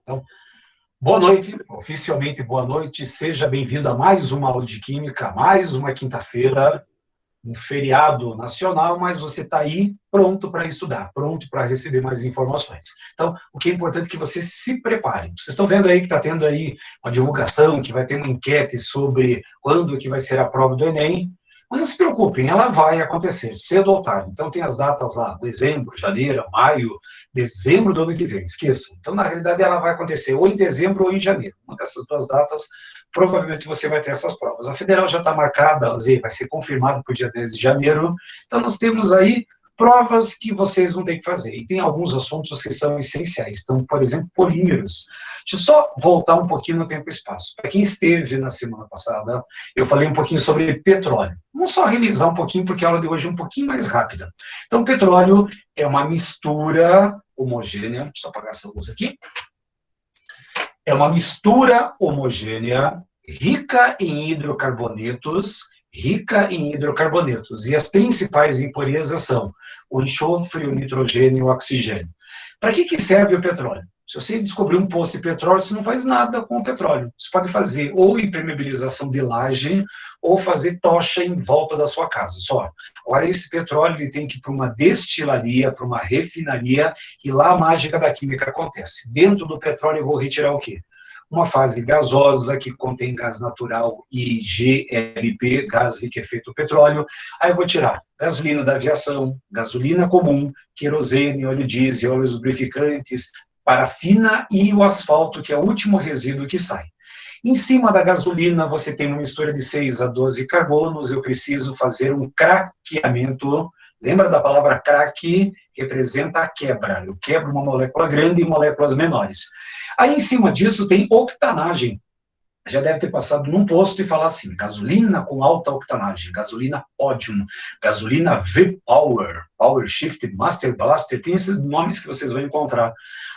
Então, boa noite, oficialmente boa noite, seja bem-vindo a mais uma aula de Química, mais uma quinta-feira, um feriado nacional, mas você está aí pronto para estudar, pronto para receber mais informações. Então, o que é importante é que você se prepare. Vocês estão vendo aí que está tendo aí uma divulgação, que vai ter uma enquete sobre quando que vai ser a prova do Enem. Mas não se preocupem, ela vai acontecer, cedo ou tarde. Então, tem as datas lá, dezembro, janeiro, maio, dezembro do ano que vem, esqueçam. Então, na realidade, ela vai acontecer ou em dezembro ou em janeiro. Uma dessas duas datas, provavelmente você vai ter essas provas. A federal já está marcada, vai ser confirmada para o dia 10 de janeiro. Então, nós temos aí provas que vocês vão ter que fazer. E tem alguns assuntos que são essenciais. Então, por exemplo, polímeros. Deixa eu só voltar um pouquinho no tempo e espaço. Para quem esteve na semana passada, eu falei um pouquinho sobre petróleo. Vamos só revisar um pouquinho, porque a aula de hoje é um pouquinho mais rápida. Então, petróleo é uma mistura homogênea. Deixa eu apagar essa luz aqui. É uma mistura homogênea, rica em hidrocarbonetos, e as principais impurezas são o enxofre, o nitrogênio e o oxigênio. Para que serve o petróleo? Se você descobrir um poço de petróleo, você não faz nada com o petróleo. Você pode fazer ou impermeabilização de laje, ou fazer tocha em volta da sua casa. Só. Agora, esse petróleo ele tem que ir para uma destilaria, para uma refinaria, e lá a mágica da química acontece. Dentro do petróleo eu vou retirar o quê? Uma fase gasosa, que contém gás natural e GLP, gás liquefeito petróleo. Aí eu vou tirar gasolina da aviação, gasolina comum, querosene, óleo diesel, óleos lubrificantes, parafina e o asfalto, que é o último resíduo que sai. Em cima da gasolina, você tem uma mistura de 6 a 12 carbonos, eu preciso fazer um craqueamento. Lembra da palavra craque? Representa a quebra. Eu quebro uma molécula grande em moléculas menores. Aí, em cima disso, tem octanagem. Já deve ter passado num posto e falar assim, gasolina com alta octanagem, gasolina Podium, gasolina V-Power, Power Shift, Master Blaster, tem esses nomes que vocês vão encontrar.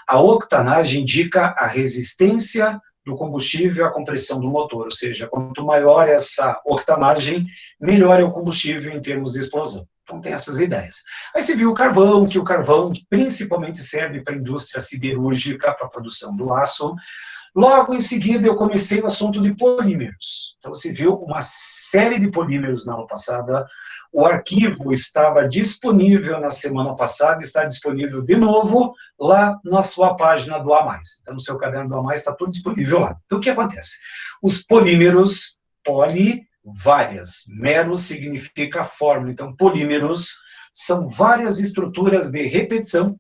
A octanagem indica a resistência do combustível à compressão do motor, ou seja, quanto maior essa octanagem, melhor é o combustível em termos de explosão. Então, tem essas ideias. Aí você viu o carvão, que o carvão principalmente serve para a indústria siderúrgica, para a produção do aço. Logo em seguida, eu comecei o assunto de polímeros. Então, você viu uma série de polímeros na aula passada. O arquivo estava disponível na semana passada, está disponível de novo lá na sua página do A+. Então, no seu caderno do A+, está tudo disponível lá. Então, o que acontece? Os polímeros, várias. Mero significa fórmula. Então, polímeros são várias estruturas de repetição.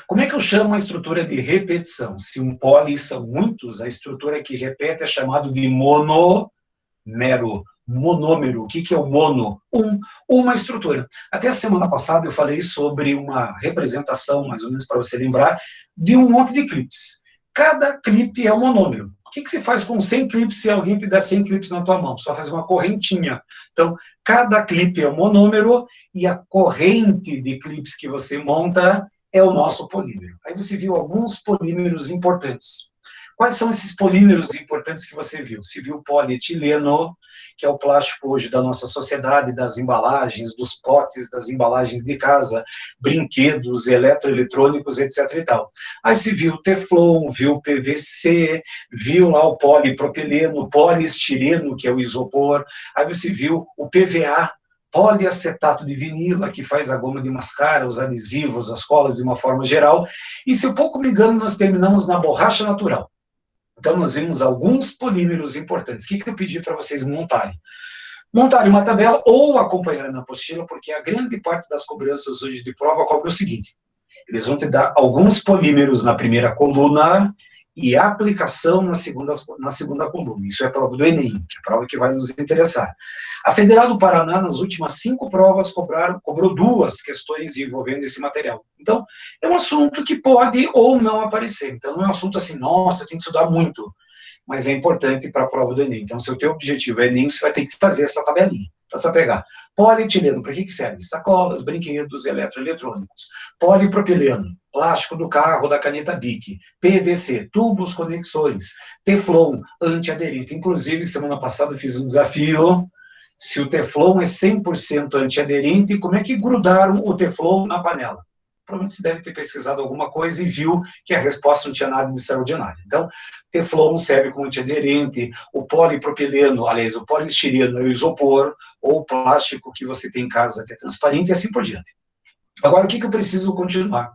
Como é que eu chamo a estrutura de repetição? Se um poli são muitos, a estrutura que repete é chamado de monômero. Monômero, o que é o mono? Uma estrutura. Até a semana passada eu falei sobre uma representação, mais ou menos para você lembrar, de um monte de clipes. Cada clipe é um monômero. O que se faz com 100 clipes se alguém te dá 100 clipes na tua mão? Você vai fazer uma correntinha. Então, cada clipe é um monômero e a corrente de clipes que você monta é o nosso polímero. Aí você viu alguns polímeros importantes. Quais são esses polímeros importantes que você viu? Você viu o polietileno, que é o plástico hoje da nossa sociedade, das embalagens, dos potes, das embalagens de casa, brinquedos, eletroeletrônicos, etc. e tal. Aí você viu o teflon, viu o PVC, viu lá o polipropileno, o poliestireno, que é o isopor, aí você viu o PVA, poliacetato de vinila, que faz a goma de mascara, os adesivos, as colas de uma forma geral, e se eu pouco me engano, nós terminamos na borracha natural. Então, nós vimos alguns polímeros importantes. O que eu pedi para vocês montarem? Montarem uma tabela ou acompanharem na apostila, porque a grande parte das cobranças hoje de prova cobra o seguinte: eles vão te dar alguns polímeros na primeira coluna e a aplicação na segunda coluna. Isso é a prova do Enem, que é a prova que vai nos interessar. A Federal do Paraná, nas últimas 5 provas, cobrou 2 questões envolvendo esse material. Então, é um assunto que pode ou não aparecer. Então, não é um assunto assim, nossa, tem que estudar muito. Mas é importante para a prova do Enem. Então, se o teu objetivo é Enem, você vai ter que fazer essa tabelinha. Então, você vai pegar polietileno, para que serve? Sacolas, brinquedos, eletroeletrônicos. Polipropileno, plástico do carro, da caneta Bic. PVC, tubos, conexões. Teflon, antiaderente. Inclusive, semana passada eu fiz um desafio. Se o teflon é 100% antiaderente, como é que grudaram o teflon na panela? provavelmente você deve ter pesquisado alguma coisa e viu que a resposta não tinha nada de extraordinário. Então, Teflon serve como antiaderente, o polipropileno, aliás, o poliestireno é o isopor, ou o plástico que você tem em casa que é transparente e assim por diante. Agora, o que eu preciso continuar?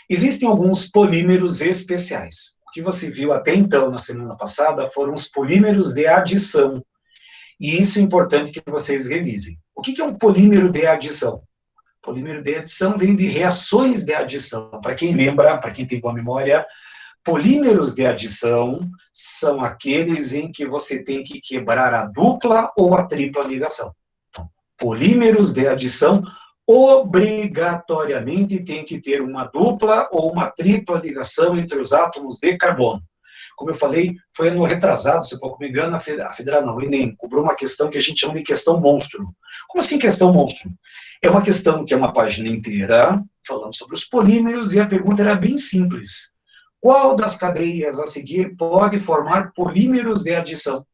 Existem alguns polímeros especiais. O que você viu até então, na semana passada, foram os polímeros de adição. E isso é importante que vocês revisem. O que é um polímero de adição? Polímero de adição vem de reações de adição. Para quem lembra, para quem tem boa memória, polímeros de adição são aqueles em que você tem que quebrar a dupla ou a tripla ligação. Então, polímeros de adição obrigatoriamente tem que ter uma dupla ou uma tripla ligação entre os átomos de carbono. Como eu falei, foi ano retrasado, se pouco me engano, a Federal não, o Enem, cobrou uma questão que a gente chama de questão monstro. Como assim questão monstro? É uma questão que é uma página inteira, falando sobre os polímeros, e a pergunta era bem simples. Qual das cadeias a seguir pode formar polímeros de adição?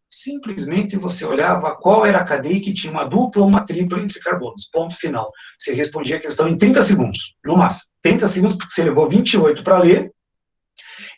Simplesmente você olhava qual era a cadeia que tinha uma dupla ou uma tripla entre carbonos. Ponto final. Você respondia a questão em 30 segundos, no máximo. 30 segundos, porque você levou 28 para ler,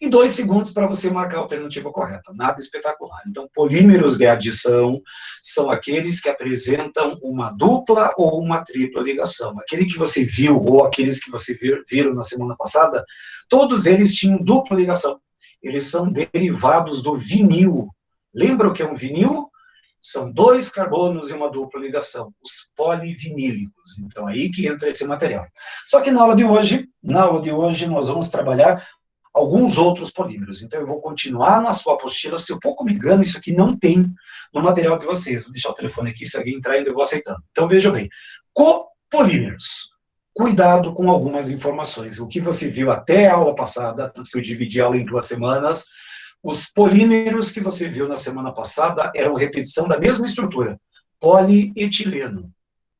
e 2 segundos para você marcar a alternativa correta. Nada espetacular. Então, polímeros de adição são aqueles que apresentam uma dupla ou uma tripla ligação. Aquele que você viu, ou aqueles que você viram na semana passada, todos eles tinham dupla ligação. Eles são derivados do vinil. Lembra o que é um vinil? São 2 carbonos e uma dupla ligação, os polivinílicos. Então, aí que entra esse material. Só que na aula de hoje, nós vamos trabalhar alguns outros polímeros. Então, eu vou continuar na sua apostila. Se eu pouco me engano, isso aqui não tem no material de vocês. Vou deixar o telefone aqui, se alguém entrar, eu vou aceitando. Então, vejam bem. Copolímeros. Cuidado com algumas informações. O que você viu até a aula passada, tanto que eu dividi a aula em 2 semanas, os polímeros que você viu na semana passada eram repetição da mesma estrutura. Polietileno.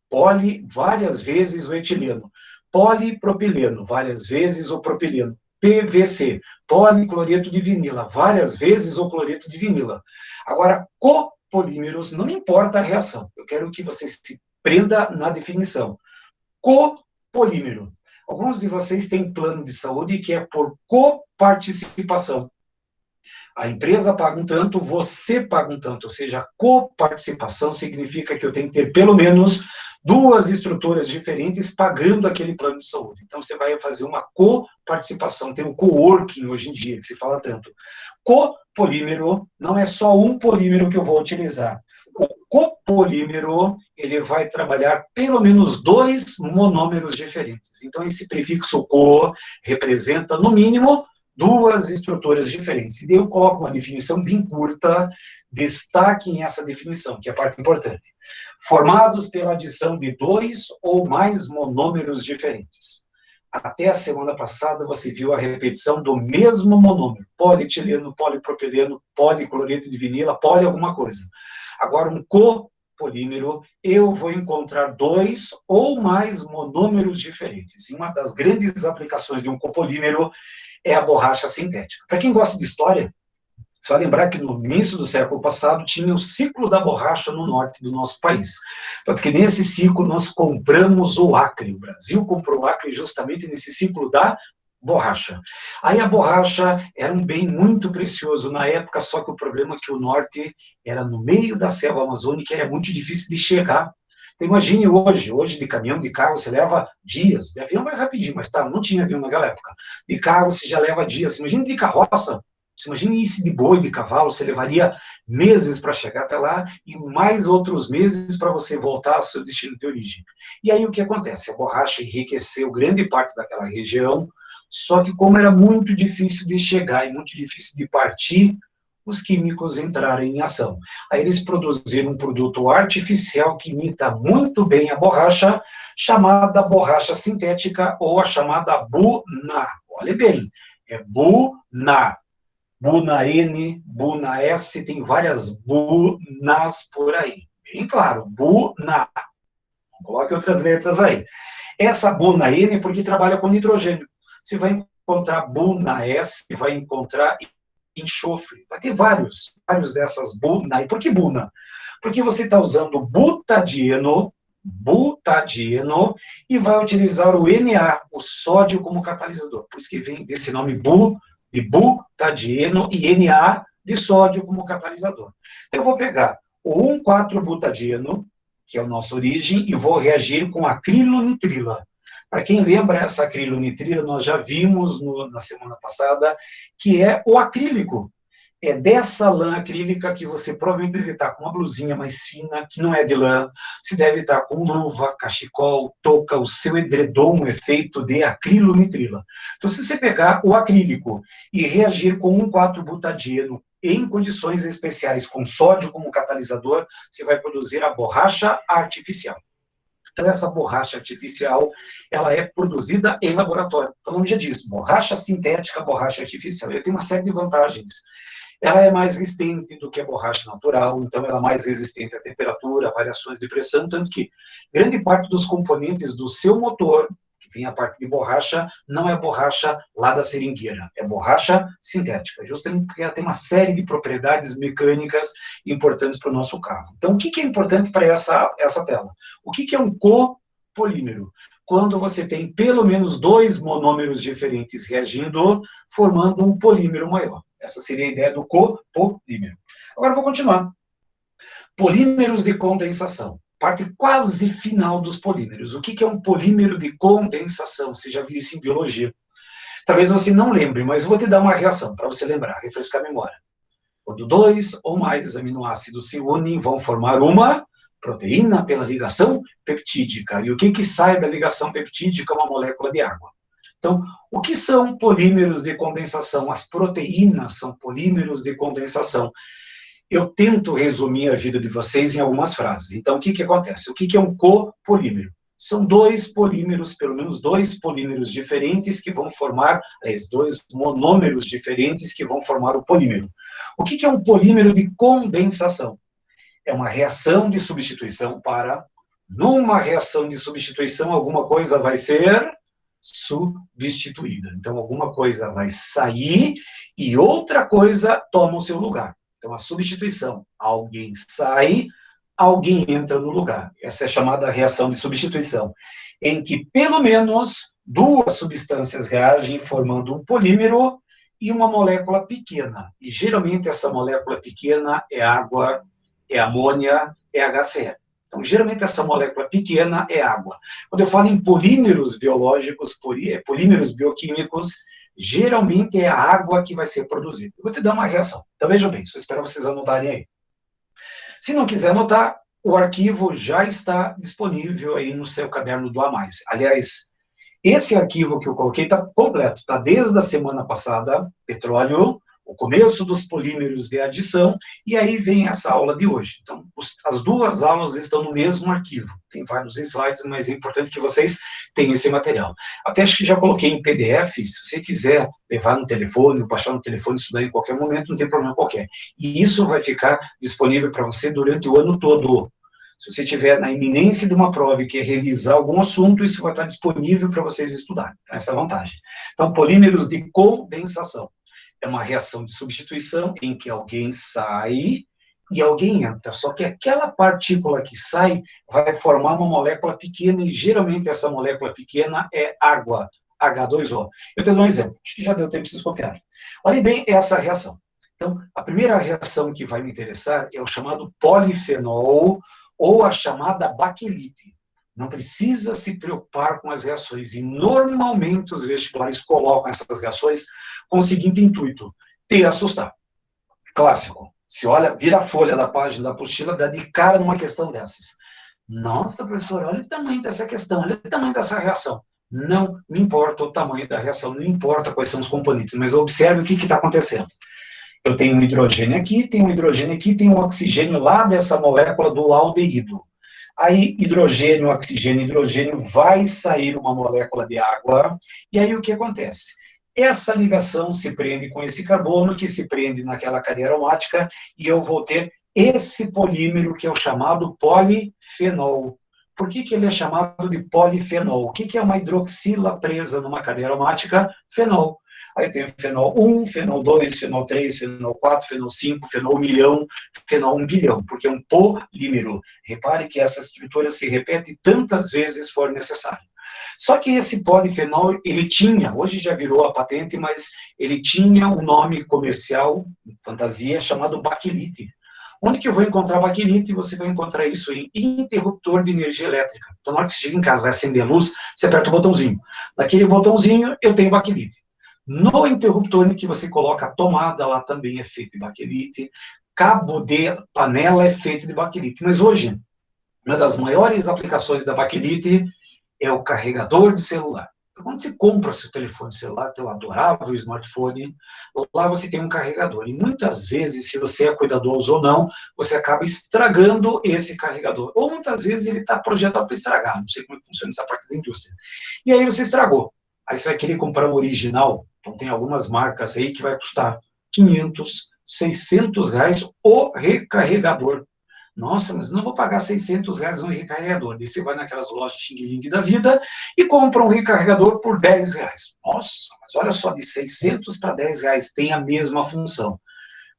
Poli, várias vezes o etileno. Polipropileno, várias vezes o propileno. PVC, policloreto de vinila, várias vezes o cloreto de vinila. Agora, copolímeros, não importa a reação, eu quero que você se prenda na definição. Copolímero. Alguns de vocês têm plano de saúde que é por coparticipação. A empresa paga um tanto, você paga um tanto, ou seja, a coparticipação significa que eu tenho que ter pelo menos 2 estruturas diferentes pagando aquele plano de saúde. Então, você vai fazer uma coparticipação, tem o coworking hoje em dia, que se fala tanto. Copolímero não é só um polímero que eu vou utilizar. O copolímero, ele vai trabalhar pelo menos 2 monômeros diferentes. Então, esse prefixo co representa, no mínimo, 2 estruturas diferentes. E daí eu coloco uma definição bem curta, destaquem essa definição, que é a parte importante. Formados pela adição de 2 ou mais monômeros diferentes. Até a semana passada você viu a repetição do mesmo monômero, polietileno, polipropileno, policloreto de vinila, poli alguma coisa. Agora, um copolímero, eu vou encontrar 2 ou mais monômeros diferentes. E uma das grandes aplicações de um copolímero é a borracha sintética. Para quem gosta de história, você vai lembrar que no início do século passado tinha o ciclo da borracha no norte do nosso país. Tanto que nesse ciclo nós compramos o Acre. O Brasil comprou o Acre justamente nesse ciclo da borracha. Aí a borracha era um bem muito precioso na época, só que o problema é que o norte era no meio da selva amazônica e era muito difícil de chegar. Então, imagine hoje de caminhão, de carro, você leva dias. De avião vai rapidinho, mas tá, não tinha avião naquela época. De carro você já leva dias. Imagine de carroça. Você imagina isso de boi, de cavalo, você levaria meses para chegar até lá e mais outros meses para você voltar ao seu destino de origem. E aí o que acontece? A borracha enriqueceu grande parte daquela região, só que como era muito difícil de chegar e muito difícil de partir, os químicos entraram em ação. Aí eles produziram um produto artificial que imita muito bem a borracha, chamada borracha sintética ou a chamada Buna. Olha bem, é Buna. Buna N, Buna S, tem várias Bunas por aí. Bem claro, Buna. Coloque outras letras aí. Essa Buna N é porque trabalha com nitrogênio. Você vai encontrar Buna S, vai encontrar enxofre. Vai ter vários dessas Buna. E por que Buna? Porque você está usando butadieno, butadieno, e vai utilizar o Na, o sódio, como catalisador. Por isso que vem desse nome de butadieno, e Na de sódio como catalisador. Então, eu vou pegar o 1,4-butadieno, que é a nossa origem, e vou reagir com acrilonitrila. Para quem lembra, essa acrilonitrila nós já vimos na semana passada, que é o acrílico. É dessa lã acrílica que você provavelmente deve estar com uma blusinha mais fina, que não é de lã, se deve estar com luva, cachecol, touca, o seu edredom é feito de acrilonitrila. Então, se você pegar o acrílico e reagir com 1,4-butadieno em condições especiais, com sódio como catalisador, você vai produzir a borracha artificial. Então, essa borracha artificial, ela é produzida em laboratório. O nome já diz, borracha sintética, borracha artificial. Ela tem uma série de vantagens. Ela é mais resistente do que a borracha natural, então ela é mais resistente à temperatura, a variações de pressão, tanto que grande parte dos componentes do seu motor, que vem a parte de borracha, não é borracha lá da seringueira, é borracha sintética, justamente porque ela tem uma série de propriedades mecânicas importantes para o nosso carro. Então, o que é importante para essa tela? O que é um copolímero? Quando você tem pelo menos 2 monômeros diferentes reagindo, formando um polímero maior. Essa seria a ideia do copolímero. Agora, vou continuar. Polímeros de condensação. Parte quase final dos polímeros. O que é um polímero de condensação? Você já viu isso em biologia. Talvez você não lembre, mas eu vou te dar uma reação para você lembrar, refrescar a memória. Quando 2 ou mais aminoácidos se unem, vão formar uma proteína pela ligação peptídica. E o que sai da ligação peptídica? Uma molécula de água. Então, o que são polímeros de condensação? As proteínas são polímeros de condensação. Eu tento resumir a vida de vocês em algumas frases. Então, o que acontece? O que é um copolímero? São 2 polímeros, pelo menos 2 polímeros diferentes que vão formar, 2 monômeros diferentes que vão formar o polímero. O que é um polímero de condensação? É uma reação de substituição para, numa reação de substituição, alguma coisa vai ser substituída. Então, alguma coisa vai sair e outra coisa toma o seu lugar. Então, a substituição. Alguém sai, alguém entra no lugar. Essa é chamada reação de substituição, em que pelo menos 2 substâncias reagem formando um polímero e uma molécula pequena. E geralmente essa molécula pequena é água, é amônia, é HCl. Então, geralmente, essa molécula pequena é água. Quando eu falo em polímeros biológicos, polímeros bioquímicos, geralmente é a água que vai ser produzida. Eu vou te dar uma reação. Então, vejam bem, só espero vocês anotarem aí. Se não quiser anotar, o arquivo já está disponível aí no seu caderno do A+. Aliás, esse arquivo que eu coloquei está completo, está desde a semana passada, petróleo, o começo dos polímeros de adição, e aí vem essa aula de hoje. Então, as 2 aulas estão no mesmo arquivo. Tem vários slides, mas é importante que vocês tenham esse material. Até acho que já coloquei em PDF, se você quiser levar no telefone, baixar no telefone, estudar em qualquer momento, não tem problema qualquer. E isso vai ficar disponível para você durante o ano todo. Se você estiver na iminência de uma prova e quer revisar algum assunto, isso vai estar disponível para vocês estudarem. Essa é a vantagem. Então, polímeros de condensação. É uma reação de substituição em que alguém sai e alguém entra. Só que aquela partícula que sai vai formar uma molécula pequena e geralmente essa molécula pequena é água, H2O. Eu te dou um exemplo, acho que já deu tempo de vocês copiarem. Olhem bem essa reação. Então, a primeira reação que vai me interessar é o chamado polifenol ou a chamada baquelite. Não precisa se preocupar com as reações. E, normalmente, os vestibulares colocam essas reações com o seguinte intuito: te assustar. Clássico. Se olha, vira a folha da página da apostila, dá de cara numa questão dessas. Nossa, professor, olha o tamanho dessa questão, olha o tamanho dessa reação. Não me importa o tamanho da reação, não importa quais são os componentes, mas observe o que está acontecendo. Eu tenho um hidrogênio aqui, tenho um hidrogênio aqui, tenho um oxigênio lá dessa molécula do aldeído. Aí, hidrogênio, oxigênio, hidrogênio, vai sair uma molécula de água, e aí o que acontece? Essa ligação se prende com esse carbono, que se prende naquela cadeia aromática, e eu vou ter esse polímero, que é o chamado polifenol. Por que ele é chamado de polifenol? O que é uma hidroxila presa numa cadeia aromática? Fenol. Aí eu tenho fenol 1, fenol 2, fenol 3, fenol 4, fenol 5, fenol 1.000.000, fenol 1.000.000.000, porque é um polímero. Repare que essa estrutura se repete tantas vezes for necessário. Só que esse polifenol, ele tinha, hoje já virou a patente, mas ele tinha um nome comercial, fantasia, chamado baquelite. Onde que eu vou encontrar baquelite? Você vai encontrar isso em interruptor de energia elétrica. Então, na hora que você chega em casa, vai acender a luz, você aperta o botãozinho. Naquele botãozinho, eu tenho baquelite. No interruptor em que você coloca a tomada, lá também é feito de baquelite. Cabo de panela é feito de baquelite. Mas hoje, uma das maiores aplicações da baquelite é o carregador de celular. Então, quando você compra seu telefone celular, teu adorável smartphone, lá você tem um carregador. E muitas vezes, se você é cuidadoso ou não, você acaba estragando esse carregador. Ou muitas vezes ele está projetado para estragar. Não sei como é que funciona essa parte da indústria. E aí você estragou. Aí você vai querer comprar o original. Então tem algumas marcas aí que vai custar 500, 600 reais o recarregador. Nossa, mas não vou pagar 600 reais no recarregador. Daí você vai naquelas lojas Xing Ling da vida e compra um recarregador por 10 reais. Nossa, mas olha só, de 600 para 10 reais tem a mesma função.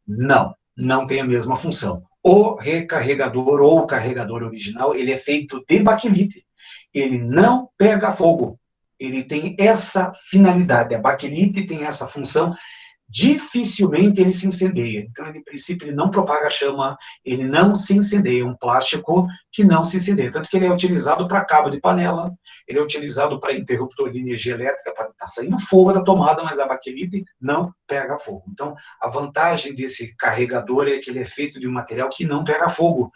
Não, não tem a mesma função. O recarregador ou o carregador original, ele é feito de baquelite. Ele não pega fogo. Ele tem essa finalidade. A baquelite tem essa função. Dificilmente ele se incendeia. Então, ele, em princípio, ele não propaga chama, ele não se incendeia. É um plástico que não se incendeia. Tanto que ele é utilizado para cabo de panela, ele é utilizado para interruptor de energia elétrica, para estar saindo fogo da tomada, mas a baquelite não pega fogo. Então, a vantagem desse carregador é que ele é feito de um material que não pega fogo.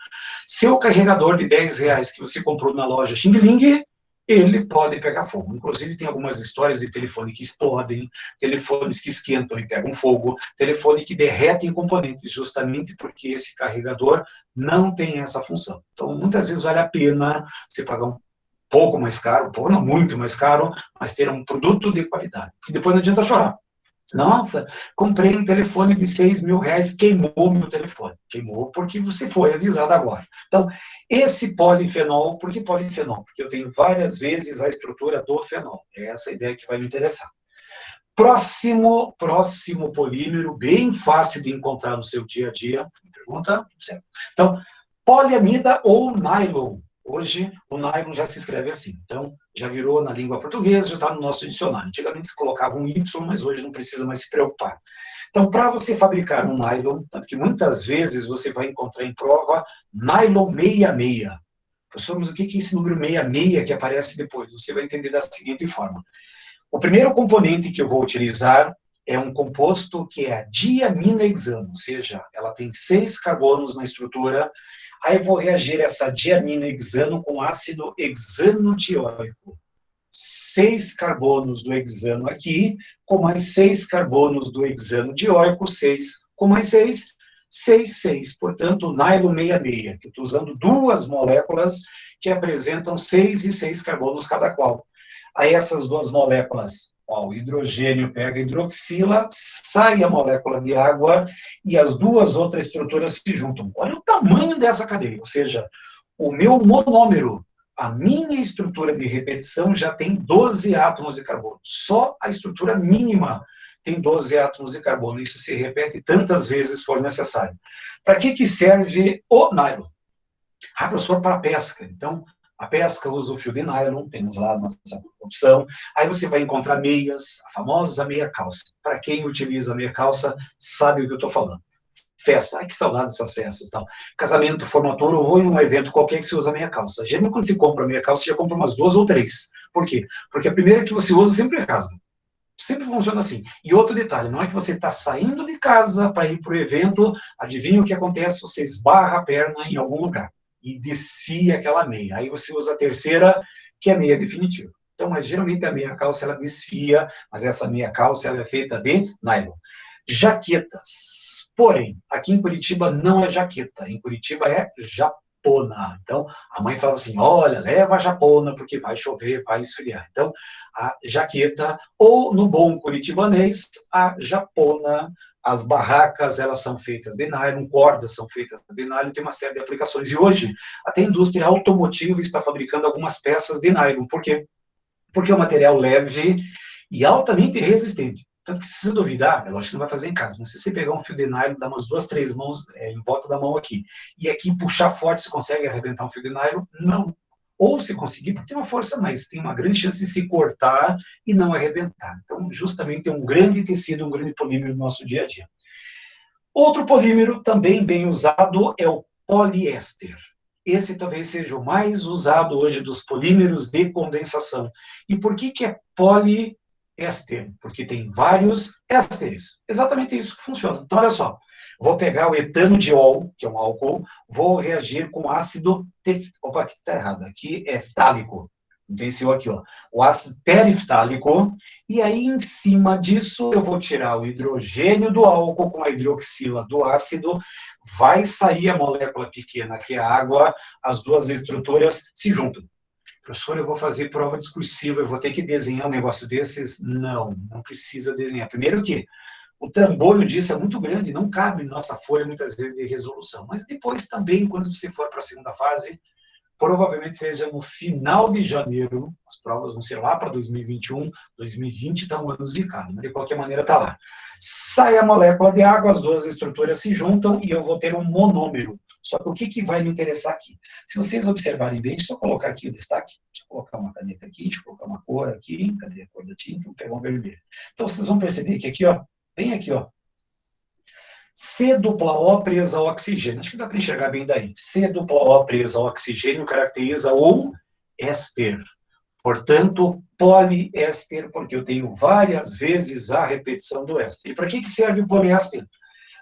Seu carregador de 10 reais que você comprou na loja Xing Ling, ele pode pegar fogo. Inclusive, tem algumas histórias de telefone que explodem, telefones que esquentam e pegam fogo, telefone que derretem componentes, justamente porque esse carregador não tem essa função. Então, muitas vezes vale a pena você pagar um pouco mais caro, não muito mais caro, mas ter um produto de qualidade. Porque depois não adianta chorar. Nossa, comprei um telefone de 6.000 reais, queimou meu telefone. Queimou porque você foi avisado agora. Então, esse polifenol, por que polifenol? Porque eu tenho várias vezes a estrutura do fenol. É essa a ideia que vai me interessar. Próximo polímero, bem fácil de encontrar no seu dia a dia. Pergunta? Certo. Então, poliamida ou nylon. Hoje, o nylon já se escreve assim. Então, já virou na língua portuguesa, já está no nosso dicionário. Antigamente se colocava um Y, mas hoje não precisa mais se preocupar. Então, para você fabricar um nylon, tanto que muitas vezes você vai encontrar em prova nylon 66. Professor, mas o que é esse número 66 que aparece depois? Você vai entender da seguinte forma. O primeiro componente que eu vou utilizar é um composto que é a diamina-hexano, ou seja, ela tem 6 carbonos na estrutura. Aí eu vou reagir essa diamina-hexano com ácido hexanodioico. 6 carbonos do hexano aqui, com mais 6 carbonos do hexanodioico, 6 com mais 6, 6, 6. Portanto, o nylon 66, que eu estou usando duas moléculas que apresentam 6 e 6 carbonos cada qual. Aí essas duas moléculas, ó, o hidrogênio pega a hidroxila, sai a molécula de água e as duas outras estruturas se juntam. Olha o tamanho dessa cadeia, ou seja, o meu monômero, a minha estrutura de repetição já tem 12 átomos de carbono. Só a estrutura mínima tem 12 átomos de carbono. Isso se repete tantas vezes for necessário. Para que serve o nylon? Ah, professor, para a pesca. Então, a pesca usa o fio de nylon, temos lá a nossa opção. Aí você vai encontrar meias, a famosa meia calça. Para quem utiliza a meia calça, sabe o que eu estou falando. Festa, ai que saudade dessas festas, tal. Casamento, formatura, ou vou em um evento qualquer que você usa meia calça. Geralmente quando você compra meia calça, você já compra umas 2 ou 3. Por quê? Porque a primeira que você usa sempre é rasga. Sempre funciona assim. E outro detalhe, não é que você está saindo de casa para ir para o evento, adivinha o que acontece? Você esbarra a perna em algum lugar e desfia aquela meia. Aí você usa a terceira, que é a meia definitiva. Então, mas geralmente a meia calça ela desfia, mas essa meia calça ela é feita de nylon. Jaquetas. Porém, aqui em Curitiba não é jaqueta, em Curitiba é japona. Então, a mãe falava assim, olha, leva a japona, porque vai chover, vai esfriar. Então, a jaqueta, ou no bom curitibanês, a japona. As barracas, elas são feitas de nylon, cordas são feitas de nylon, tem uma série de aplicações. E hoje, até a indústria automotiva está fabricando algumas peças de nylon. Por quê? Porque é um material leve e altamente resistente. Tanto que se você duvidar, é lógico que você não vai fazer em casa, mas se você pegar um fio de nylon, dar umas 2, 3 mãos em volta da mão aqui, e aqui puxar forte, você consegue arrebentar um fio de nylon? Não. Ou se conseguir, porque tem uma força mais, tem uma grande chance de se cortar e não arrebentar. Então, justamente, tem um grande tecido, um grande polímero no nosso dia a dia. Outro polímero também bem usado é o poliéster. Esse talvez seja o mais usado hoje dos polímeros de condensação. E por que é poliéster? Porque tem vários ésteres. Exatamente isso que funciona. Então, olha só. Vou pegar o etanodiol, que é um álcool, vou reagir com ácido... Opa, aqui está errado. Aqui é ftálico. Venceu aqui, ó. O ácido teriftálico. E aí, em cima disso, eu vou tirar o hidrogênio do álcool com a hidroxila do ácido, vai sair a molécula pequena, que é a água, as duas estruturas se juntam. Professor, eu vou fazer prova discursiva, eu vou ter que desenhar um negócio desses? Não, não precisa desenhar. Primeiro que o trambolho disso é muito grande, não cabe em nossa folha, muitas vezes, de resolução. Mas depois também, quando você for para a segunda fase, provavelmente seja no final de janeiro, as provas vão ser lá para 2021, 2020 está um ano zicado, mas de qualquer maneira está lá. Sai a molécula de água, as duas estruturas se juntam e eu vou ter um monômero. Só que o que vai me interessar aqui? Se vocês observarem bem, deixa eu colocar aqui o destaque, deixa eu colocar uma caneta aqui, deixa eu colocar uma cor aqui, cadê a cor da tinta? Vou pegar um vermelho. Então vocês vão perceber que aqui, ó, bem aqui, ó, C-O presa ao oxigênio. Acho que dá para enxergar bem daí. C-O presa ao oxigênio caracteriza o éster. Portanto, poliéster, porque eu tenho várias vezes a repetição do éster. E para que serve o poliéster?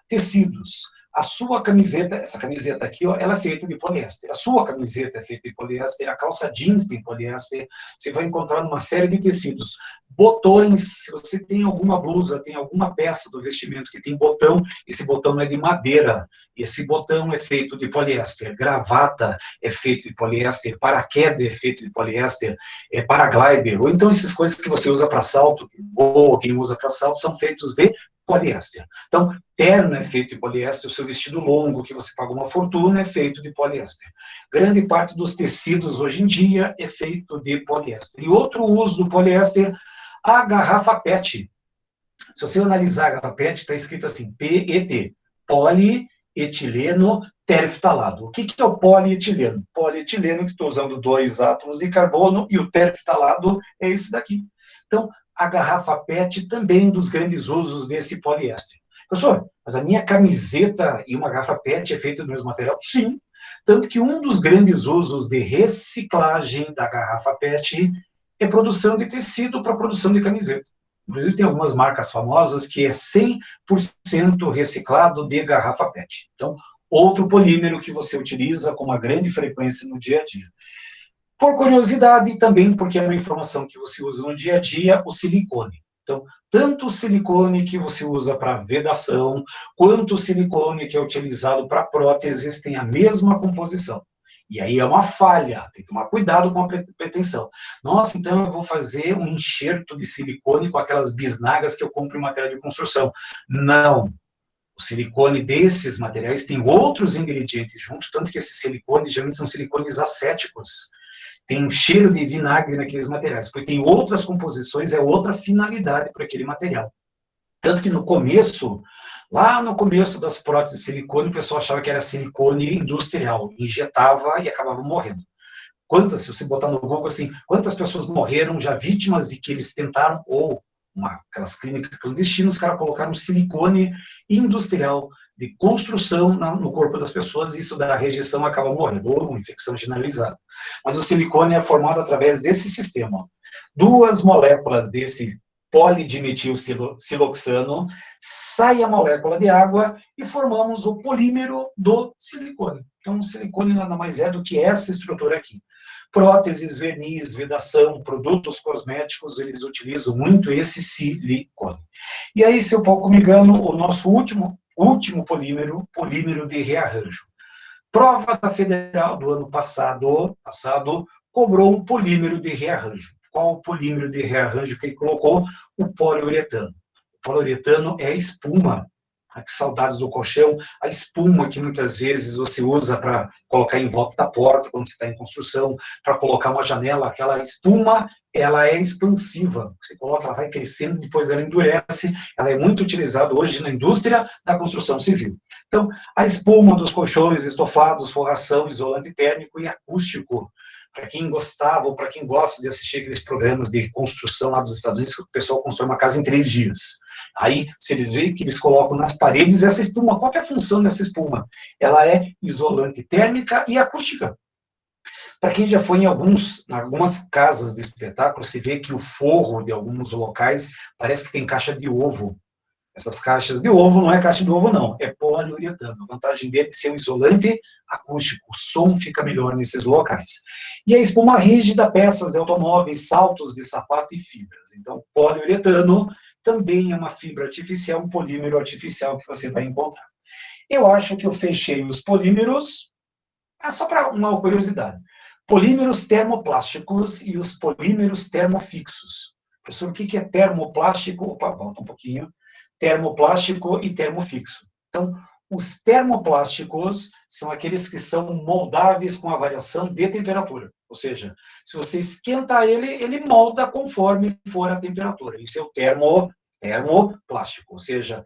Tecidos. A sua camiseta, essa camiseta aqui, ó, ela é feita de poliéster. A sua camiseta é feita de poliéster, a calça jeans tem poliéster. Você vai encontrar uma série de tecidos. Botões, se você tem alguma blusa, tem alguma peça do vestimento que tem botão, esse botão é de madeira. Esse botão é feito de poliéster. Gravata é feito de poliéster. Paraquedas é feito de poliéster. Paraglider. Ou então essas coisas que você usa para salto, ou quem usa para salto, são feitos de poliéster. Então, terno é feito de poliéster, o seu vestido longo, que você paga uma fortuna, é feito de poliéster. Grande parte dos tecidos hoje em dia é feito de poliéster. E outro uso do poliéster, a garrafa PET. Se você analisar a garrafa PET, está escrito assim, PET, polietileno tereftalado. O que é o polietileno? Polietileno, que estou usando 2 átomos de carbono, e o tereftalado é esse daqui. Então, a garrafa PET também dos grandes usos desse poliéster. Professor, mas a minha camiseta e uma garrafa PET é feita do mesmo material? Sim. Tanto que um dos grandes usos de reciclagem da garrafa PET é produção de tecido para produção de camiseta. Inclusive, tem algumas marcas famosas que é 100% reciclado de garrafa PET. Então, outro polímero que você utiliza com uma grande frequência no dia a dia. Por curiosidade, e também porque é uma informação que você usa no dia a dia, o silicone. Então, tanto o silicone que você usa para vedação, quanto o silicone que é utilizado para próteses, tem a mesma composição. E aí é uma falha, tem que tomar cuidado com a pretensão. Nossa, então eu vou fazer um enxerto de silicone com aquelas bisnagas que eu compro em matéria de construção. Não. O silicone desses materiais tem outros ingredientes junto, tanto que esses silicones geralmente são silicones acéticos. Tem um cheiro de vinagre naqueles materiais, porque tem outras composições, é outra finalidade para aquele material. Tanto que no começo, lá no começo das próteses de silicone, o pessoal achava que era silicone industrial, injetava e acabava morrendo. Quantas, se você botar no Google assim, quantas pessoas morreram já vítimas de que eles tentaram, ou aquelas clínicas clandestinas, os caras colocaram silicone industrial de construção no corpo das pessoas, e isso da rejeição acaba morrendo, ou uma infecção generalizada. Mas o silicone é formado através desse sistema. 2 moléculas desse polidimetilsiloxano, sai a molécula de água e formamos o polímero do silicone. Então, o silicone nada mais é do que essa estrutura aqui. Próteses, verniz, vedação, produtos cosméticos, eles utilizam muito esse silicone. E aí, se eu pouco me engano, o nosso último polímero de rearranjo. Prova da Federal do ano passado cobrou um polímero de rearranjo. Qual o polímero de rearranjo que ele colocou? O poliuretano. O poliuretano é a espuma. Que saudades do colchão, a espuma que muitas vezes você usa para colocar em volta da porta quando você está em construção, para colocar uma janela, aquela espuma ela é expansiva. Você coloca, ela vai crescendo, depois ela endurece. Ela é muito utilizada hoje na indústria da construção civil. Então, a espuma dos colchões, estofados, forração, isolante térmico e acústico. Para quem gostava ou para quem gosta de assistir aqueles programas de construção lá dos Estados Unidos, que o pessoal constrói uma casa em 3 dias. Aí, se eles veem que eles colocam nas paredes essa espuma, qual é a função dessa espuma? Ela é isolante térmica e acústica. Para quem já foi em algumas casas de espetáculo, se vê que o forro de alguns locais parece que tem caixa de ovo. Essas caixas de ovo não é caixa de ovo, não, é poliuretano. A vantagem dele é ser um isolante acústico, o som fica melhor nesses locais. E a espuma rígida, peças de automóveis, saltos de sapato e fibras. Então, poliuretano também é uma fibra artificial, um polímero artificial que você vai encontrar. Eu acho que eu fechei os polímeros, só para uma curiosidade. Polímeros termoplásticos e os polímeros termofixos. Professor, o que é termoplástico? Opa, volta um pouquinho. Termoplástico e termofixo. Então, os termoplásticos são aqueles que são moldáveis com a variação de temperatura. Ou seja, se você esquenta ele, ele molda conforme for a temperatura. Isso é o termoplástico, ou seja,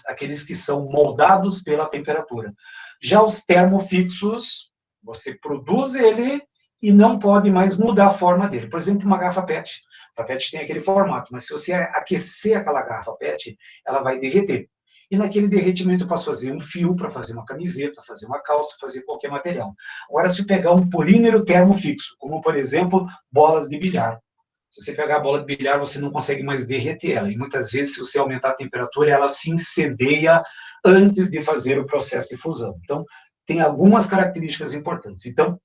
aqueles que são moldados pela temperatura. Já os termofixos, você produz ele e não pode mais mudar a forma dele. Por exemplo, uma garrafa PET. A PET tem aquele formato, mas se você aquecer aquela garrafa PET, ela vai derreter. E naquele derretimento eu posso fazer um fio para fazer uma camiseta, fazer uma calça, fazer qualquer material. Agora, se eu pegar um polímero termofixo, como, por exemplo, bolas de bilhar. Se você pegar a bola de bilhar, você não consegue mais derreter ela. E muitas vezes, se você aumentar a temperatura, ela se incendeia antes de fazer o processo de fusão. Então, tem algumas características importantes. Então,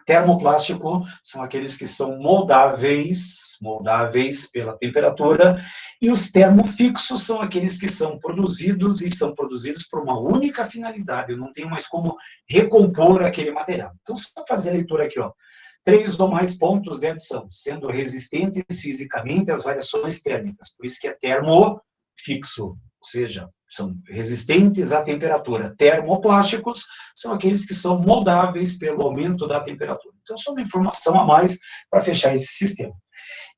termoplástico são aqueles que são moldáveis pela temperatura, e os termofixos são aqueles que são produzidos por uma única finalidade. Eu não tenho mais como recompor aquele material. Então, só fazer a leitura aqui, ó. 3 ou mais pontos de adição, sendo resistentes fisicamente às variações térmicas. Por isso que é termofixo, ou seja, são resistentes à temperatura. Termoplásticos são aqueles que são moldáveis pelo aumento da temperatura. Então, só uma informação a mais para fechar esse sistema.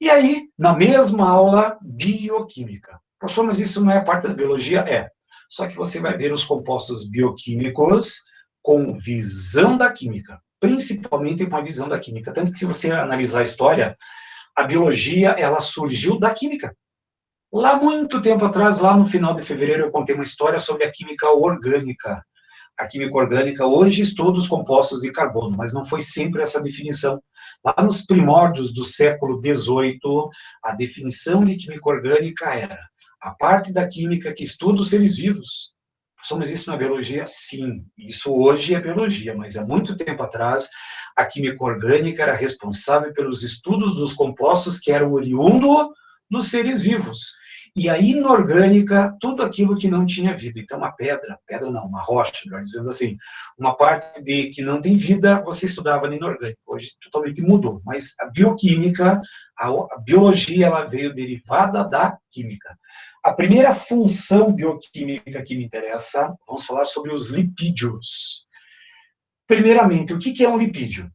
E aí, na mesma aula, bioquímica. Professor, mas isso não é parte da biologia? É. Só que você vai ver os compostos bioquímicos com visão da química, principalmente com a visão da química. Tanto que, se você analisar a história, a biologia, ela surgiu da química. Lá, muito tempo atrás, lá no final de fevereiro, eu contei uma história sobre a química orgânica. A química orgânica hoje estuda os compostos de carbono, mas não foi sempre essa definição. Lá nos primórdios do século XVIII, a definição de química orgânica era a parte da química que estuda os seres vivos. Somos isso na biologia? Sim, isso hoje é biologia, mas há muito tempo atrás, a química orgânica era responsável pelos estudos dos compostos que eram oriundos dos seres vivos. E a inorgânica, tudo aquilo que não tinha vida. Então, uma pedra não, uma rocha, melhor dizendo assim, uma parte de que não tem vida, você estudava na inorgânica. Hoje totalmente mudou. Mas a bioquímica, a biologia, ela veio derivada da química. A primeira função bioquímica que me interessa, vamos falar sobre os lipídios. Primeiramente, o que é um lipídio?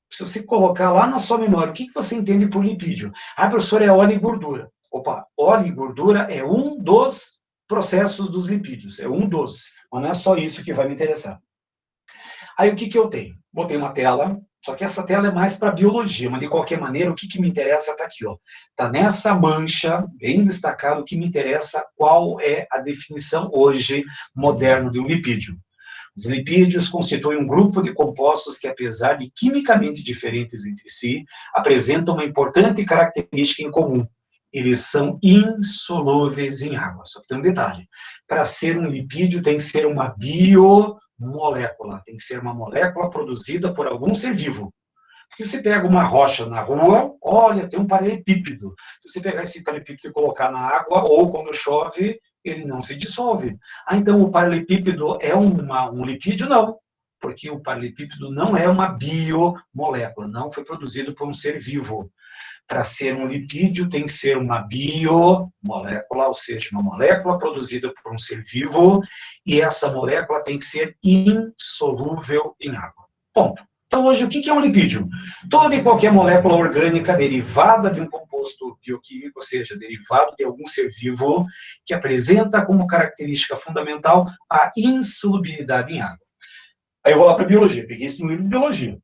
Se você colocar lá na sua memória, o que você entende por lipídio? Ah, professor, é óleo e gordura. Opa, óleo e gordura é um dos processos dos lipídios, é um dos, mas não é só isso que vai me interessar. Aí, o que eu tenho? Botei uma tela, só que essa tela é mais para biologia, mas de qualquer maneira, o que me interessa está aqui, ó. Está nessa mancha, bem destacado, o que me interessa, qual é a definição hoje moderna de um lipídio. Os lipídios constituem um grupo de compostos que, apesar de quimicamente diferentes entre si, apresentam uma importante característica em comum. Eles são insolúveis em água. Só que tem um detalhe. Para ser um lipídio, tem que ser uma biomolécula. Tem que ser uma molécula produzida por algum ser vivo. Porque você pega uma rocha na rua, olha, tem um paralelepípedo. Se você pegar esse paralelepípedo e colocar na água, ou quando chove, ele não se dissolve. Ah, então o paralelepípedo é um lipídio? Não, porque o paralelepípedo não é uma biomolécula, não foi produzido por um ser vivo. Para ser um lipídio, tem que ser uma biomolécula, ou seja, uma molécula produzida por um ser vivo, e essa molécula tem que ser insolúvel em água. Ponto. Então, hoje, o que é um lipídio? Toda e qualquer molécula orgânica derivada de um composto bioquímico, ou seja, derivado de algum ser vivo, que apresenta como característica fundamental a insolubilidade em água. Aí eu vou lá para a biologia, peguei isso no livro de biologia.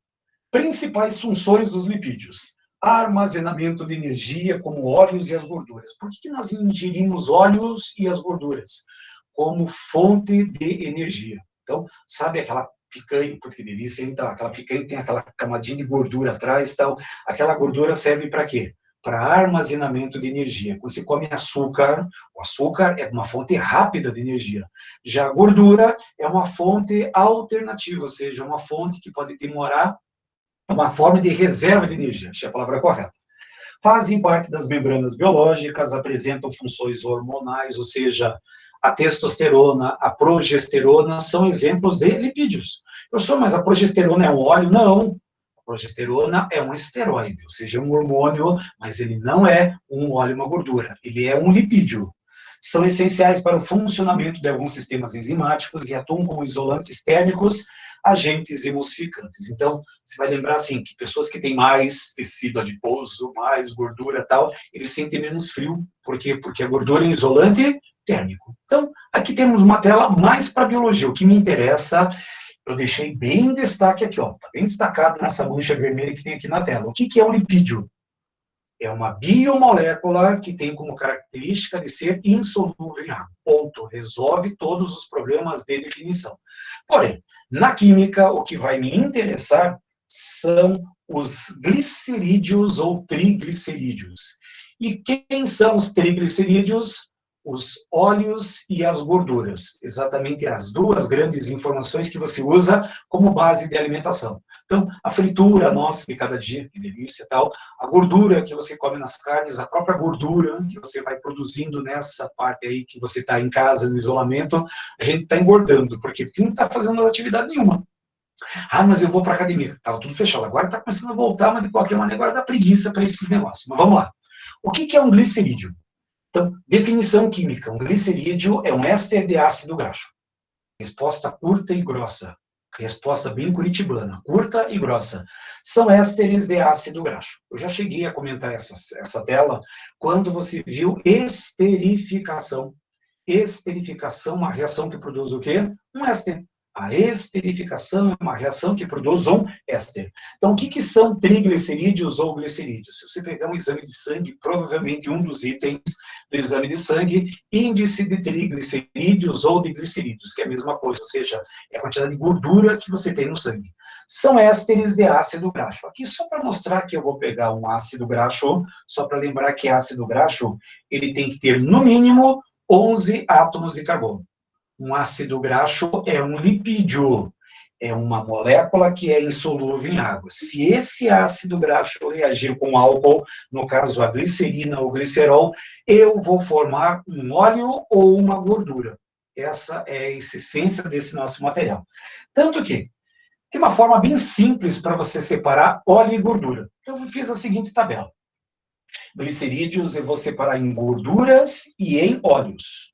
Principais funções dos lipídios: armazenamento de energia, como óleos e as gorduras. Por que nós ingerimos óleos e as gorduras? Como fonte de energia. Então, sabe aquela picanha, porque delícia, então, aquela picanha tem aquela camadinha de gordura atrás, tal. Aquela gordura serve para quê? Para armazenamento de energia. Quando você come açúcar, o açúcar é uma fonte rápida de energia. Já a gordura é uma fonte alternativa, ou seja, uma fonte que pode demorar, uma forma de reserva de energia, achei a palavra correta. Fazem parte das membranas biológicas, apresentam funções hormonais, ou seja, a testosterona, a progesterona, são exemplos de lipídios. Professor, mas a progesterona é um óleo? Não. A progesterona é um esteroide, ou seja, um hormônio, mas ele não é um óleo, uma gordura. Ele é um lipídio. São essenciais para o funcionamento de alguns sistemas enzimáticos e atuam como isolantes térmicos, agentes emulsificantes. Então, você vai lembrar assim, que pessoas que têm mais tecido adiposo, mais gordura e tal, eles sentem menos frio. Por quê? Porque a gordura é um isolante térmico. Então, aqui temos uma tela mais para biologia. O que me interessa, eu deixei bem em destaque aqui, ó, tá bem destacado nessa mancha vermelha que tem aqui na tela. O que é um lipídio? É uma biomolécula que tem como característica de ser insolúvel em água. Ponto. Resolve todos os problemas de definição. Porém, na química, o que vai me interessar são os glicerídeos ou triglicerídeos. E quem são os triglicerídeos? Os óleos e as gorduras. Exatamente as duas grandes informações que você usa como base de alimentação. Então, a fritura nossa de cada dia, que delícia, tal, a gordura que você come nas carnes, a própria gordura que você vai produzindo nessa parte aí que você está em casa, no isolamento, a gente está engordando. Por quê? Porque não está fazendo atividade nenhuma. Ah, mas eu vou para a academia. Estava tudo fechado. Agora está começando a voltar, mas de qualquer maneira agora dá preguiça para esses negócios. Mas vamos lá. O que é um glicerídeo? Então, definição química. Um glicerídeo é um éster de ácido graxo. Resposta curta e grossa. Resposta bem curitibana, curta e grossa. São ésteres de ácido graxo. Eu já cheguei a comentar essa tela quando você viu esterificação. Esterificação, uma reação que produz o quê? Um éster. A esterificação é uma reação que produz um éster. Então, o que são triglicerídeos ou glicerídeos? Se você pegar um exame de sangue, provavelmente um dos itens do exame de sangue, índice de triglicerídeos ou de glicerídeos, que é a mesma coisa, ou seja, é a quantidade de gordura que você tem no sangue. São ésteres de ácido graxo. Aqui, só para mostrar que eu vou pegar um ácido graxo, só para lembrar que ácido graxo, ele tem que ter, no mínimo, 11 átomos de carbono. Um ácido graxo é um lipídio, é uma molécula que é insolúvel em água. Se esse ácido graxo reagir com álcool, no caso a glicerina ou glicerol, eu vou formar um óleo ou uma gordura. Essa é a essência desse nosso material. Tanto que tem uma forma bem simples para você separar óleo e gordura. Então, eu fiz a seguinte tabela. Glicerídeos eu vou separar em gorduras e em óleos.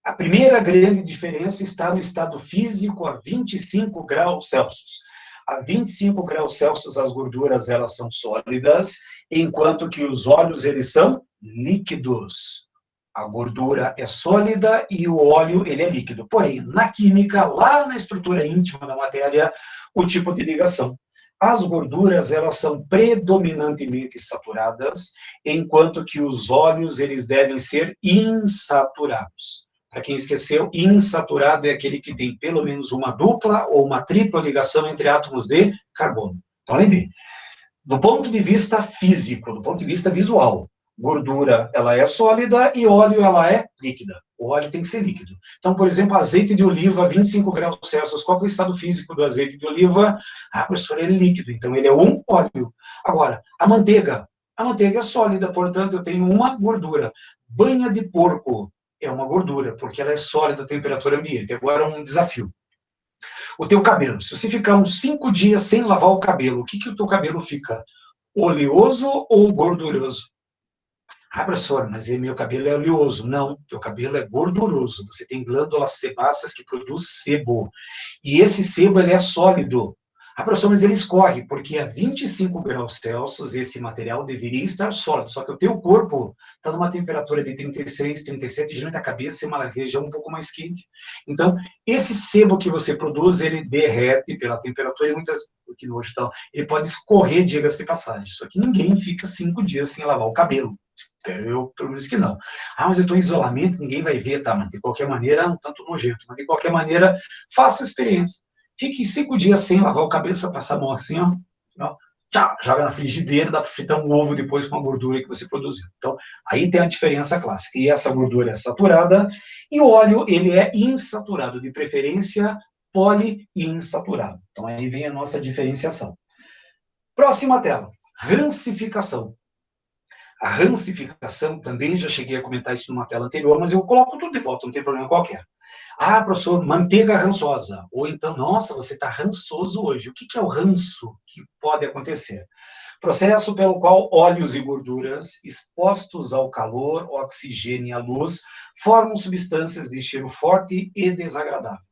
A primeira grande diferença está no estado físico a 25 graus Celsius. A 25 graus Celsius as gorduras elas são sólidas, enquanto que os óleos eles são líquidos. A gordura é sólida e o óleo ele é líquido. Porém, na química, lá na estrutura íntima da matéria, o tipo de ligação. As gorduras elas são predominantemente saturadas, enquanto que os óleos eles devem ser insaturados. Para quem esqueceu, insaturado é aquele que tem pelo menos uma dupla ou uma tripla ligação entre átomos de carbono. Então, lembre, do ponto de vista físico, do ponto de vista visual, gordura ela é sólida e óleo ela é líquida. O óleo tem que ser líquido. Então, por exemplo, azeite de oliva, 25 graus Celsius, qual é o estado físico do azeite de oliva? Ah, professor, ele é líquido, então ele é um óleo. Agora, a manteiga é sólida, portanto, eu tenho uma gordura. Banha de porco é uma gordura, porque ela é sólida à temperatura ambiente. Agora, um desafio. O teu cabelo, se você ficar uns 5 dias sem lavar o cabelo, o que o teu cabelo fica? Oleoso ou gorduroso? Ah, professor, mas meu cabelo é oleoso. Não, teu cabelo é gorduroso. Você tem glândulas sebáceas que produzem sebo. E esse sebo, ele é sólido. Ah, professor, mas ele escorre, porque a 25 graus Celsius esse material deveria estar sólido, só que o teu corpo está numa temperatura de 36, 37, geralmente a cabeça é uma região um pouco mais quente. Então, esse sebo que você produz, ele derrete pela temperatura e muitas, porque hoje então, ele pode escorrer, diga-se de passagem. Só que ninguém fica 5 dias sem lavar o cabelo. Espero eu, pelo menos que não. Ah, mas eu estou em isolamento, ninguém vai ver, tá? Mas de qualquer maneira, é um tanto nojento. Mas de qualquer maneira, faça a experiência. Fique 5 dias sem lavar o cabelo, você vai passar a mão assim, ó, tchau, joga na frigideira, dá para fritar um ovo depois com a gordura que você produziu. Então, aí tem a diferença clássica. E essa gordura é saturada, e o óleo, ele é insaturado, de preferência poliinsaturado. Então, aí vem a nossa diferenciação. Próxima tela, rancificação. A rancificação, também já cheguei a comentar isso numa tela anterior, mas eu coloco tudo de volta, não tem problema qualquer. Ah, professor, manteiga rançosa. Ou então, nossa, você está rançoso hoje. O que é o ranço que pode acontecer? Processo pelo qual óleos e gorduras, expostos ao calor, oxigênio e à luz, formam substâncias de cheiro forte e desagradável.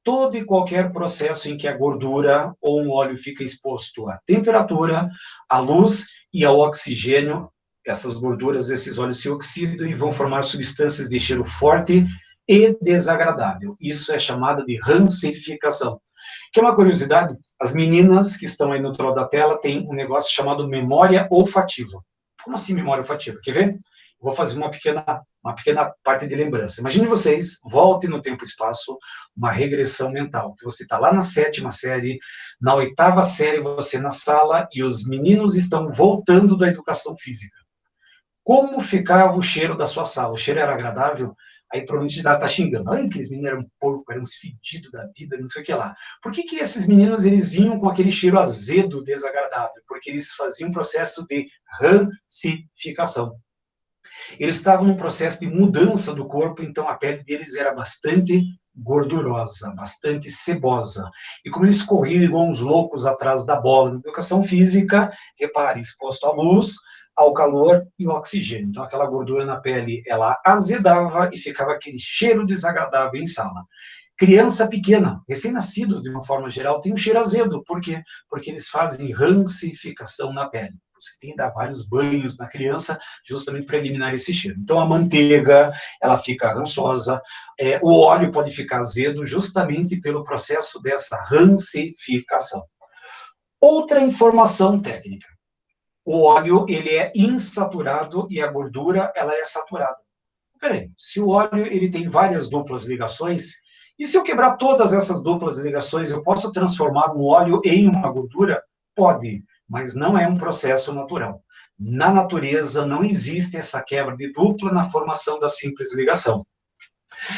Todo e qualquer processo em que a gordura ou um óleo fica exposto à temperatura, à luz e ao oxigênio, essas gorduras, esses óleos se oxidam e vão formar substâncias de cheiro forte e desagradável. Isso é chamado de rancificação. Que é uma curiosidade, as meninas que estão aí no outro lado da tela têm um negócio chamado memória olfativa. Como assim memória olfativa? Quer ver? Vou fazer uma pequena parte de lembrança. Imagine vocês, voltem no tempo e espaço, uma regressão mental, que você está lá na 7ª série, na 8ª série, você na sala, e os meninos estão voltando da educação física. Como ficava o cheiro da sua sala? O cheiro era agradável? Aí provavelmente ela está xingando. Olha, aqueles meninos eram porco, eram uns fedidos da vida, não sei o que lá. Por que esses meninos eles vinham com aquele cheiro azedo, desagradável? Porque eles faziam um processo de rancificação. Eles estavam num processo de mudança do corpo, então a pele deles era bastante gordurosa, bastante sebosa. E como eles corriam igual uns loucos atrás da bola na educação física, repare, exposto à luz, ao calor e ao oxigênio. Então aquela gordura na pele, ela azedava e ficava aquele cheiro desagradável em sala. Criança pequena, recém-nascidos de uma forma geral, tem um cheiro azedo. Por quê? Porque eles fazem rancificação na pele. Você tem que dar vários banhos na criança, justamente para eliminar esse cheiro. Então, a manteiga, ela fica rançosa, o óleo pode ficar azedo, justamente pelo processo dessa rancificação. Outra informação técnica. O óleo, ele é insaturado e a gordura, ela é saturada. Peraí, se o óleo, ele tem várias duplas ligações, e se eu quebrar todas essas duplas ligações, eu posso transformar um óleo em uma gordura? Pode, mas não é um processo natural. Na natureza, não existe essa quebra de dupla na formação da simples ligação.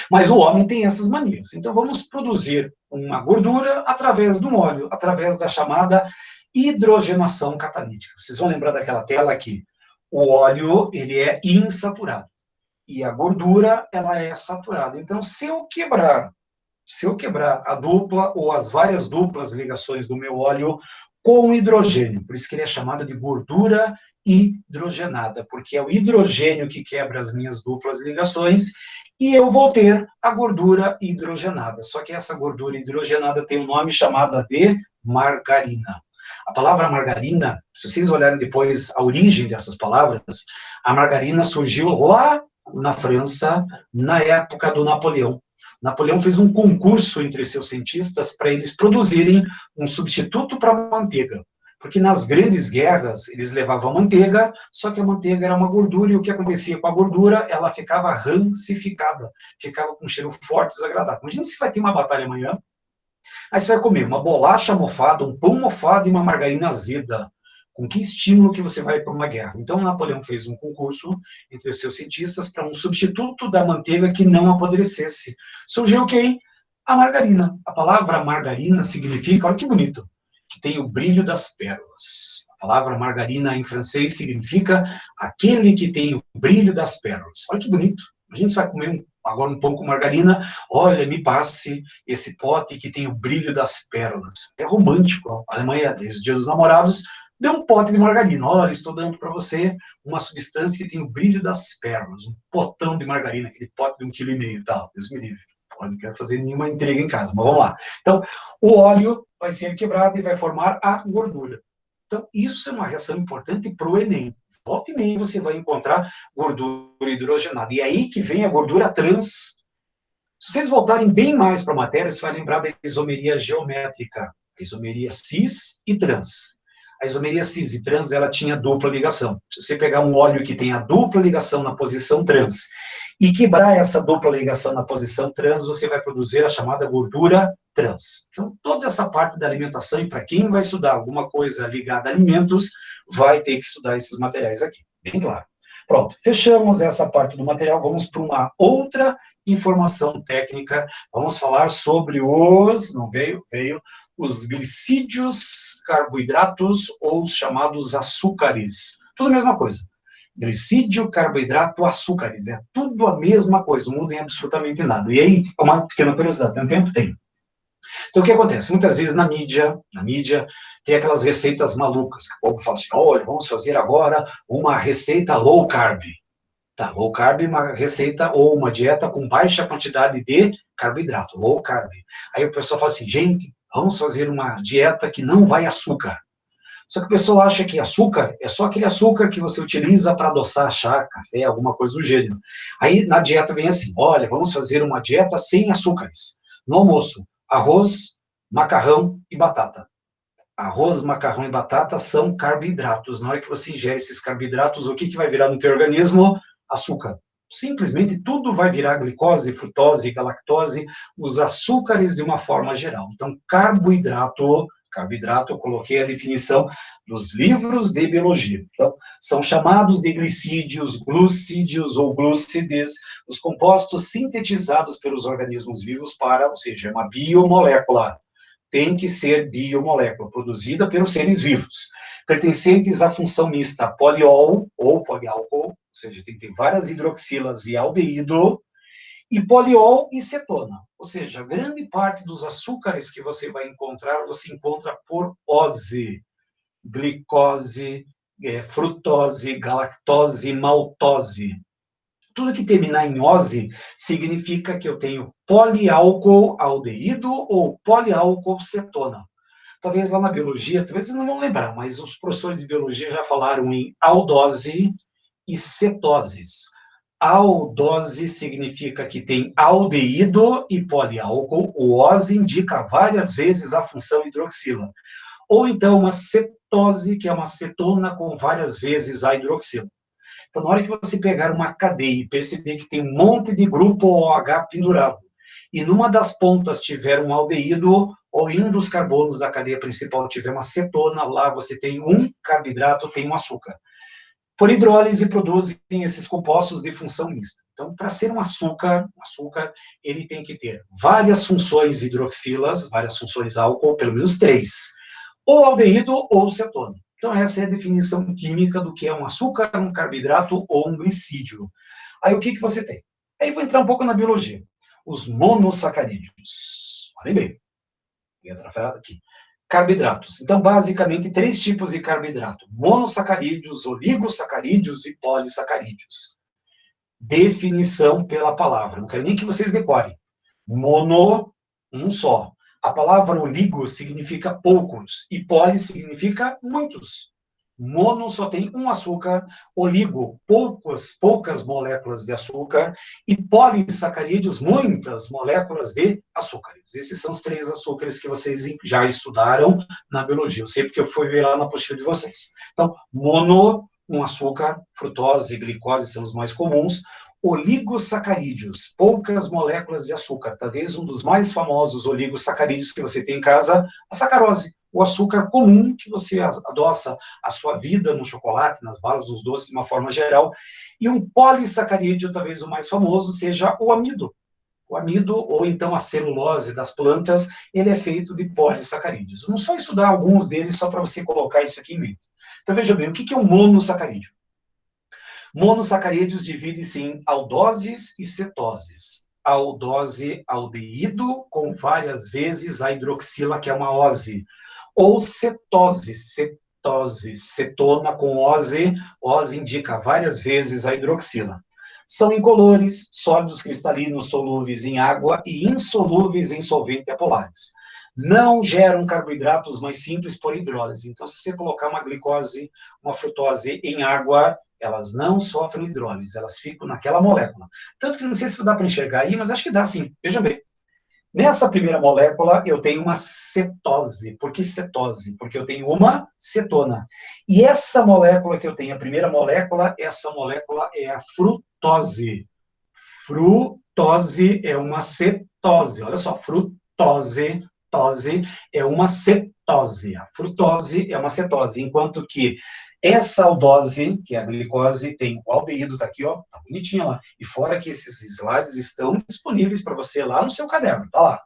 Mas o homem tem essas manias. Então, vamos produzir uma gordura através do óleo, através da chamada hidrogenação catalítica. Vocês vão lembrar daquela tela aqui. O óleo, ele é insaturado. E a gordura, ela é saturada. Então, se eu quebrar a dupla ou as várias duplas ligações do meu óleo com hidrogênio, por isso que ele é chamado de gordura hidrogenada, porque é o hidrogênio que quebra as minhas duplas ligações e eu vou ter a gordura hidrogenada. Só que essa gordura hidrogenada tem um nome chamado de margarina. A palavra margarina, se vocês olharem depois a origem dessas palavras, a margarina surgiu lá na França, na época do Napoleão. Napoleão fez um concurso entre seus cientistas para eles produzirem um substituto para a manteiga. Porque nas grandes guerras, eles levavam manteiga, só que a manteiga era uma gordura, e o que acontecia com a gordura? Ela ficava rancificada, ficava com um cheiro forte e desagradável. Imagina se vai ter uma batalha amanhã, aí você vai comer uma bolacha mofada, um pão mofado e uma margarina azeda. Com que estímulo que você vai para uma guerra? Então, Napoleão fez um concurso entre os seus cientistas para um substituto da manteiga que não apodrecesse. Surgiu quem? A margarina. A palavra margarina significa, olha que bonito, que tem o brilho das pérolas. A palavra margarina em francês significa aquele que tem o brilho das pérolas. Olha que bonito. A gente vai comer agora um pão com margarina. Olha, me passe esse pote que tem o brilho das pérolas. É romântico. A Alemanha, desde os Dias dos Namorados, deu um pote de margarina. Olha, estou dando para você uma substância que tem o brilho das pérolas. Um potão de margarina, aquele pote de 1,5 kg, tal. Deus me livre. Não quero fazer nenhuma intriga em casa, mas vamos lá. Então, o óleo vai ser quebrado e vai formar a gordura. Então, isso é uma reação importante para o Enem. Volta e meia você vai encontrar gordura hidrogenada. E é aí que vem a gordura trans. Se vocês voltarem bem mais para a matéria, você vai lembrar da isomeria geométrica, a isomeria cis e trans. A isomeria cis e trans, ela tinha dupla ligação. Se você pegar um óleo que tem a dupla ligação na posição trans e quebrar essa dupla ligação na posição trans, você vai produzir a chamada gordura trans. Então, toda essa parte da alimentação, e para quem vai estudar alguma coisa ligada a alimentos, vai ter que estudar esses materiais aqui, bem claro. Pronto, fechamos essa parte do material, vamos para uma outra informação técnica, vamos falar sobre os, não veio, os glicídios, carboidratos ou os chamados açúcares. Tudo a mesma coisa. Glicídio, carboidrato, açúcares. É tudo a mesma coisa, não muda em absolutamente nada. E aí, uma pequena curiosidade, tem um tempo? Tem. Então, o que acontece? Muitas vezes na mídia, tem aquelas receitas malucas, que o povo fala assim, olha, vamos fazer agora uma receita low carb. Tá, low carb é uma receita ou uma dieta com baixa quantidade de carboidrato, low carb. Aí o pessoal fala assim, gente, vamos fazer uma dieta que não vai açúcar. Só que o pessoal acha que açúcar é só aquele açúcar que você utiliza para adoçar chá, café, alguma coisa do gênero. Aí na dieta vem assim, olha, vamos fazer uma dieta sem açúcares. No almoço, arroz, macarrão e batata. Arroz, macarrão e batata são carboidratos. Na hora que você ingere esses carboidratos, o que vai virar no teu organismo? Açúcar. Simplesmente tudo vai virar glicose, frutose, galactose, os açúcares de uma forma geral. Então, carboidrato, eu coloquei a definição dos livros de biologia. Então, são chamados de glicídios, glucídios ou glúcides, os compostos sintetizados pelos organismos vivos para, ou seja, é uma biomolécula. Tem que ser biomolécula, produzida pelos seres vivos, pertencentes à função mista poliol ou poliálcool, ou seja, tem que ter várias hidroxilas e aldeído, e poliol e cetona, ou seja, grande parte dos açúcares que você vai encontrar, você encontra por ose, glicose, frutose, galactose, maltose. Tudo que terminar em ose significa que eu tenho poliálcool aldeído ou poliálcool cetona. Talvez lá na biologia, talvez vocês não vão lembrar, mas os professores de biologia já falaram em aldose e cetoses. Aldose significa que tem aldeído e poliálcool, o ose indica várias vezes a função hidroxila. Ou então uma cetose, que é uma cetona com várias vezes a hidroxila. Então, na hora que você pegar uma cadeia e perceber que tem um monte de grupo OH pendurado, e numa das pontas tiver um aldeído, ou em um dos carbonos da cadeia principal tiver uma cetona, lá você tem um carboidrato, tem um açúcar. Por hidrólise, produzem esses compostos de função mista. Então, para ser um açúcar, ele tem que ter várias funções hidroxilas, várias funções álcool, pelo menos 3. Ou aldeído ou cetona. Então, essa é a definição química do que é um açúcar, um carboidrato ou um glicídio. Aí, o que você tem? Aí, vou entrar um pouco na biologia. Os monossacarídeos. Olhem bem. Vou entrar aqui. Carboidratos. Então, basicamente, 3 tipos de carboidrato. Monossacarídeos, oligosacarídeos e polissacarídeos. Definição pela palavra. Não quero nem que vocês decorem. Mono, um só. A palavra oligo significa poucos e poli significa muitos. Mono só tem um açúcar, oligo, poucas moléculas de açúcar, e polissacarídeos, muitas moléculas de açúcares. Esses são os 3 açúcares que vocês já estudaram na biologia. Eu sei porque eu fui ver lá na apostila de vocês. Então, mono, um açúcar, frutose e glicose são os mais comuns. Oligosacarídeos, poucas moléculas de açúcar. Talvez um dos mais famosos oligosacarídeos que você tem em casa, a sacarose, o açúcar comum que você adoça a sua vida no chocolate, nas balas, nos doces, de uma forma geral. E um polissacarídeo, talvez o mais famoso, seja o amido. O amido, ou então a celulose das plantas, ele é feito de polissacarídeos. Vamos só estudar alguns deles, só para você colocar isso aqui em mente. Então, veja bem, o que é um monossacarídeo? Monossacarídeos divide-se em aldoses e cetoses. Aldose, aldeído, com várias vezes a hidroxila, que é uma ose. Ou cetose, cetona com ose, ose indica várias vezes a hidroxila. São incolores, sólidos cristalinos solúveis em água e insolúveis em solvente apolares. Não geram carboidratos mais simples por hidrólise. Então, se você colocar uma glicose, uma frutose em água, elas não sofrem hidrólise, elas ficam naquela molécula. Tanto que não sei se dá para enxergar aí, mas acho que dá sim. Veja bem. Nessa primeira molécula, eu tenho uma cetose. Por que cetose? Porque eu tenho uma cetona. E essa molécula que eu tenho, a primeira molécula, essa molécula é a frutose. Frutose é uma cetose. Olha só, frutose, tose é uma cetose. A frutose é uma cetose, enquanto que essa aldose, que é a glicose, tem o aldeído, tá aqui, ó, tá bonitinho lá. E fora que esses slides estão disponíveis para você lá no seu caderno, tá lá.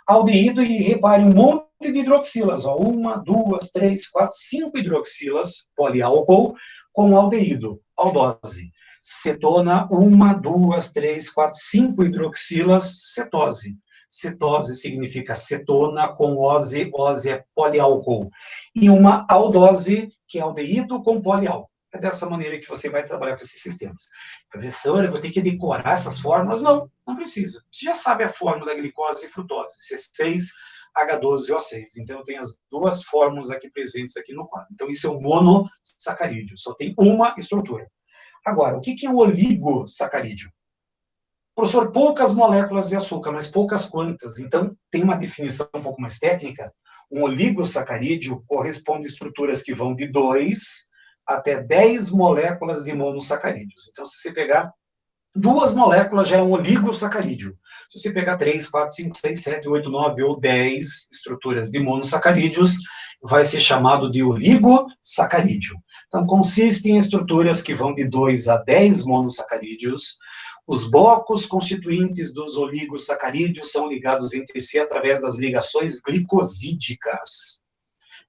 Aldeído, e repare um monte de hidroxilas, ó, 1, 2, 3, 4, 5 hidroxilas, poliálcool, com aldeído, aldose. Cetona, 1, 2, 3, 4, 5 hidroxilas, cetose. Cetose significa cetona com ose, ose é poliálcool. E uma aldose, que é aldeído com poliálcool. É dessa maneira que você vai trabalhar com esses sistemas. Professor, eu vou ter que decorar essas fórmulas? Não, não precisa. Você já sabe a fórmula da glicose e frutose, C6H12O6. Então, eu tenho as duas fórmulas aqui presentes aqui no quadro. Então, isso é um monossacarídeo, só tem uma estrutura. Agora, o que é um oligosacarídeo? Professor, poucas moléculas de açúcar, mas poucas quantas. Então, tem uma definição um pouco mais técnica. Um oligosacarídeo corresponde a estruturas que vão de 2 até 10 moléculas de monossacarídeos. Então, se você pegar 2 moléculas, já é um oligosacarídeo. Se você pegar 3, 4, 5, 6, 7, 8, 9 ou 10 estruturas de monossacarídeos, vai ser chamado de oligosacarídeo. Então, consiste em estruturas que vão de 2 a 10 monossacarídeos. Os blocos constituintes dos oligosacarídeos são ligados entre si através das ligações glicosídicas.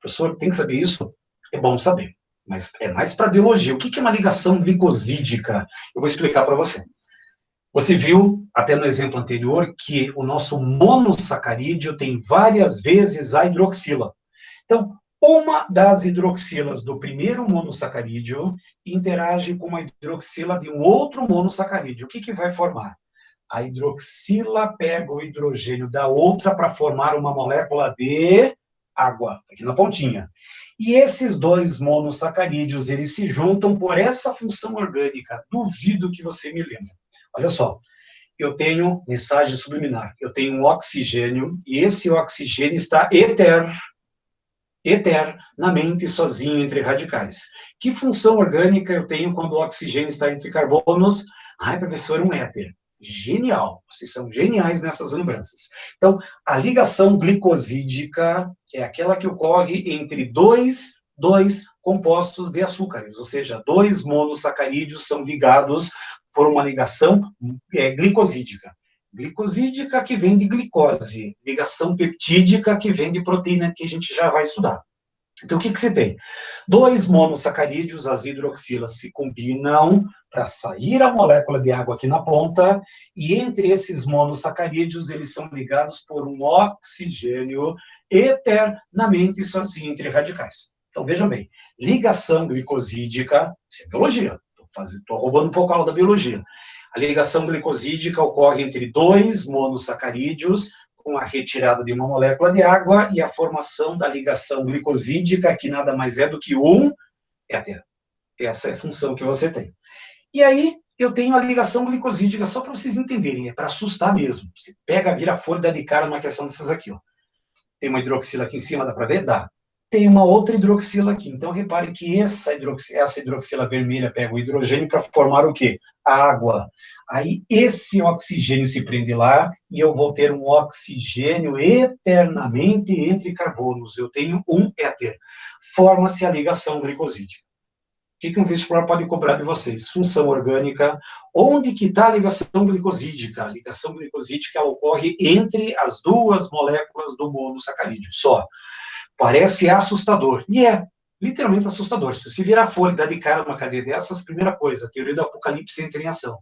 Professor, tem que saber isso? É bom saber, mas é mais para biologia. O que é uma ligação glicosídica? Eu vou explicar para você. Você viu, até no exemplo anterior, que o nosso monossacarídeo tem várias vezes a hidroxila. Então, uma das hidroxilas do primeiro monossacarídeo interage com uma hidroxila de um outro monossacarídeo. O que vai formar? A hidroxila pega o hidrogênio da outra para formar uma molécula de água, aqui na pontinha. E esses dois monossacarídeos, eles se juntam por essa função orgânica. Duvido que você me lembre. Olha só, eu tenho mensagem subliminar, eu tenho um oxigênio, e esse oxigênio está eternamente sozinho entre radicais. Que função orgânica eu tenho quando o oxigênio está entre carbonos? Ai, professor, um éter. Genial, vocês são geniais nessas lembranças. Então, a ligação glicosídica é aquela que ocorre entre dois compostos de açúcares, ou seja, 2 monossacarídeos são ligados por uma ligação glicosídica. Glicosídica que vem de glicose, ligação peptídica que vem de proteína, que a gente já vai estudar. Então, o que você tem? 2 monossacarídeos, as hidroxilas se combinam para sair a molécula de água aqui na ponta, e entre esses monossacarídeos, eles são ligados por um oxigênio eternamente sozinho entre radicais. Então, vejam bem, ligação glicosídica, isso é biologia, estou roubando um pouco a aula da biologia. A ligação glicosídica ocorre entre 2 monossacarídeos, com a retirada de uma molécula de água e a formação da ligação glicosídica, que nada mais é do que um éter. Essa é a função que você tem. E aí, eu tenho a ligação glicosídica, só para vocês entenderem, é para assustar mesmo. Você pega, vira folha e dá de cara numa questão dessas aqui, ó. Tem uma hidroxila aqui em cima, dá para ver? Dá. Tem uma outra hidroxila aqui. Então, repare que essa hidroxila vermelha pega o hidrogênio para formar o quê? A água. Aí, esse oxigênio se prende lá e eu vou ter um oxigênio eternamente entre carbonos. Eu tenho um éter. Forma-se a ligação glicosídica. O que um vestibular pode cobrar de vocês? Função orgânica. Onde que está a ligação glicosídica? A ligação glicosídica ocorre entre as 2 moléculas do monossacarídeo, só. Parece assustador. E é, literalmente assustador. Se você virar a folha e dar de cara numa cadeia dessas, primeira coisa, a teoria do apocalipse entra em ação.